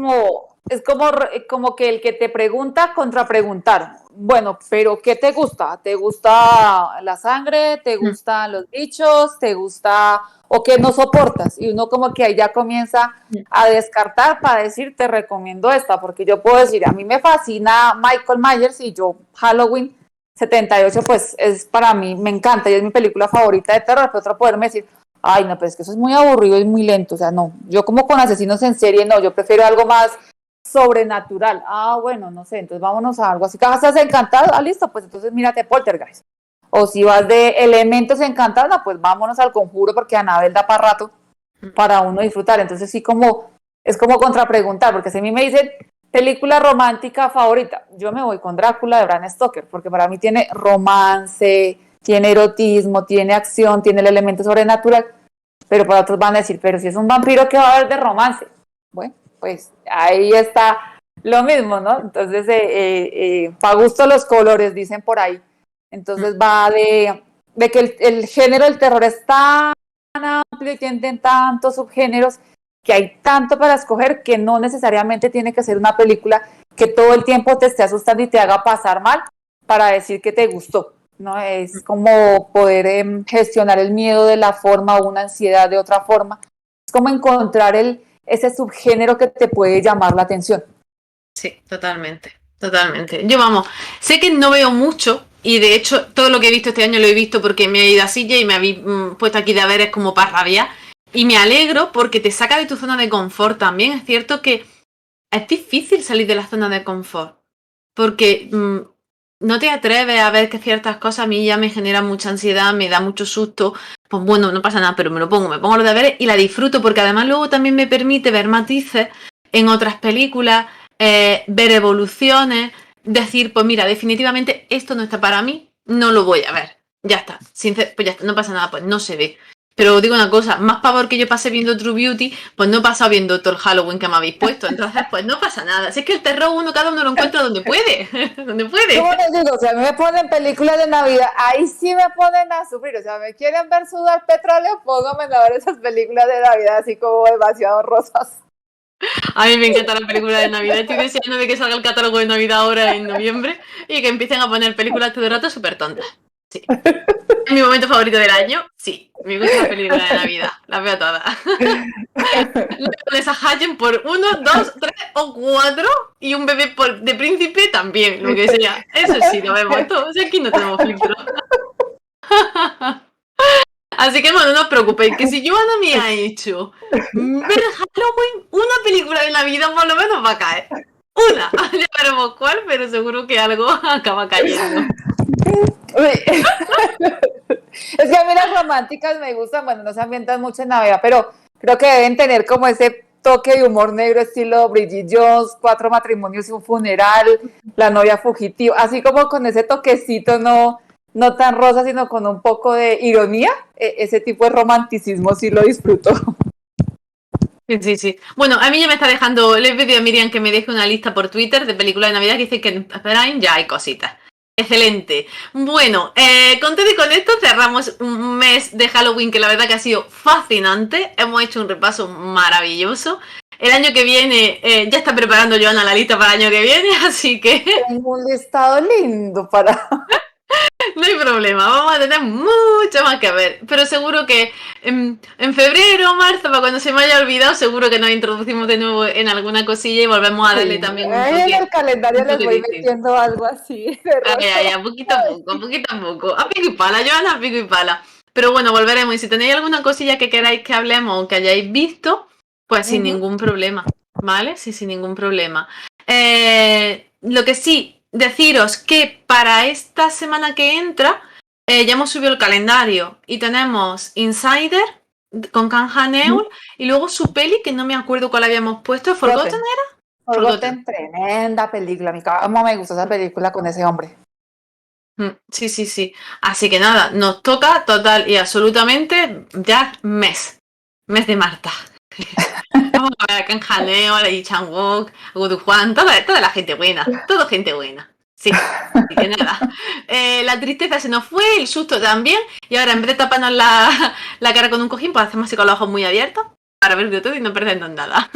es como que el que te pregunta contrapreguntar. Bueno, pero ¿qué te gusta? ¿Te gusta la sangre? ¿Te gustan los bichos? ¿Te gusta o qué no soportas? Y uno como que ahí ya comienza a descartar para decir, te recomiendo esta, porque yo puedo decir, a mí me fascina Michael Myers y yo Halloween 78, pues es para mí, me encanta y es mi película favorita de terror, pero otro poderme decir, ay, no, pero es que eso es muy aburrido y muy lento, o sea, no, yo como con asesinos en serie, no, yo prefiero algo más sobrenatural. Ah, bueno, no sé, entonces vámonos a algo así. ¿Que estás encantado? Ah, listo, pues entonces mírate Poltergeist. O si vas de elementos encantados, no, pues vámonos al Conjuro porque Anabel da para rato para uno disfrutar. Entonces sí como, es como contrapreguntar, porque si a mí me dicen película romántica favorita, yo me voy con Drácula de Bram Stoker, porque para mí tiene romance, tiene erotismo, tiene acción, tiene el elemento sobrenatural, pero para otros van a decir, pero si es un vampiro, ¿qué va a haber de romance? Bueno, pues ahí está lo mismo, ¿no? Entonces, para gusto los colores, dicen por ahí. Entonces va de que el género del terror es tan amplio y tienen tantos subgéneros que hay tanto para escoger que no necesariamente tiene que ser una película que todo el tiempo te esté asustando y te haga pasar mal para decir que te gustó, ¿no? Es como poder gestionar el miedo de la forma o una ansiedad de otra forma. Es como encontrar ese subgénero que te puede llamar la atención. Sí, totalmente, totalmente. Yo vamos, sé que no veo mucho y de hecho todo lo que he visto este año lo he visto porque me he ido a silla y me habéis puesto aquí deberes como para rabiar y me alegro porque te saca de tu zona de confort también. Es cierto que es difícil salir de la zona de confort porque no te atreves a ver que ciertas cosas a mí ya me generan mucha ansiedad, me da mucho susto. Pues bueno, no pasa nada, pero me pongo los deberes y la disfruto porque además luego también me permite ver matices en otras películas, ver evoluciones, decir, pues mira, definitivamente esto no está para mí, no lo voy a ver. Ya está, pues ya está, no pasa nada, pues no se ve. Pero digo una cosa, más pavor que yo pasé viendo True Beauty, pues no he pasado viendo todo el Halloween que me habéis puesto. Entonces, pues no pasa nada. Si es que el terror cada uno lo encuentra donde puede. donde puede. ¿Cómo les digo? O sea, me ponen películas de Navidad, ahí sí me ponen a sufrir. O sea, me quieren ver sudar petróleo, pónganme a ver esas películas de Navidad así como demasiado rosas. A mí me encanta la película de Navidad. Estoy deseando de que salga el catálogo de Navidad ahora en noviembre y que empiecen a poner películas todo el rato súper tontas. Sí. ¿Es mi momento favorito del año? Sí. Me gusta la película de Navidad. Las veo todas. Esa Hayen por 1, 2, 3 o 4 y un bebé de príncipe también, lo que sea. Eso sí, lo vemos todos. Aquí no tenemos filtro. Así que bueno, no os preocupéis, que si Joana me ha hecho ver Halloween, una película de Navidad por lo menos va a caer. Una, ya veremos cuál, pero seguro que algo acaba cayendo. Es que a mí las románticas me gustan, bueno, no se ambientan mucho en Navidad, pero creo que deben tener como ese toque de humor negro estilo Bridget Jones, 4 matrimonios y un funeral, La novia fugitiva, así como con ese toquecito no tan rosa, sino con un poco de ironía. Ese tipo de romanticismo sí lo disfruto. Sí. Bueno, a mí ya me está dejando, le he pedido a Miriam que me deje una lista por Twitter de películas de Navidad que dice que en Prime ya hay cositas. Excelente. Bueno, con todo y con esto cerramos un mes de Halloween que la verdad que ha sido fascinante. Hemos hecho un repaso maravilloso. El año que viene, ya está preparando Joana la lista para el año que viene, así que... Tengo un listado lindo para... No hay problema, vamos a tener mucho más que ver. Pero seguro que en febrero o marzo, para cuando se me haya olvidado, seguro que nos introducimos de nuevo en alguna cosilla y volvemos a darle también un toque. En el calendario les voy metiendo algo así. A poquito a poco. A pico y pala, Joana, a pico y pala. Pero bueno, volveremos. Y si tenéis alguna cosilla que queráis que hablemos o que hayáis visto, pues sin ningún problema. ¿Vale? Sí, sin ningún problema. Lo que sí, deciros que para esta semana que entra ya hemos subido el calendario y tenemos Insider con Can Haneul y luego su peli que no me acuerdo cuál habíamos puesto. ¿Forgotten era? Forgotten, tremenda película. ¿Cómo me gusta esa película con ese hombre? Sí. Así que nada, nos toca total y absolutamente ya mes de Marta. Vamos a ver a Can Haneo, a Lee Chang-wook, a Gu Juan, toda la gente buena, toda gente buena. Sí, así que nada. La tristeza se nos fue, el susto también, y ahora en vez de taparnos la cara con un cojín, pues hacemos así con los ojos muy abiertos para ver de todo y no perdernos nada.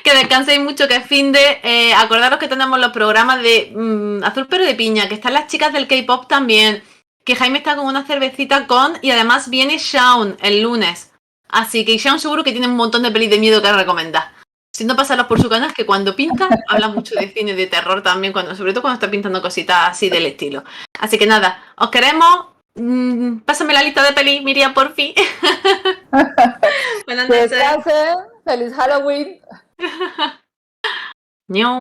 Que descanséis mucho, que es fin de... acordaros que tenemos los programas de Azul pero de piña, que están las chicas del K-pop también, que Jaime está con una cervecita y además viene Shaun el lunes. Así que Shaun seguro que tiene un montón de pelis de miedo que recomendar. Si no, pasarlos por su canal, que cuando pinta, habla mucho de cine, de terror también, sobre todo cuando está pintando cositas así del estilo. Así que nada, os queremos. Pásame la lista de pelis, Miriam, por fin. Buenas noches. Feliz Halloween. No.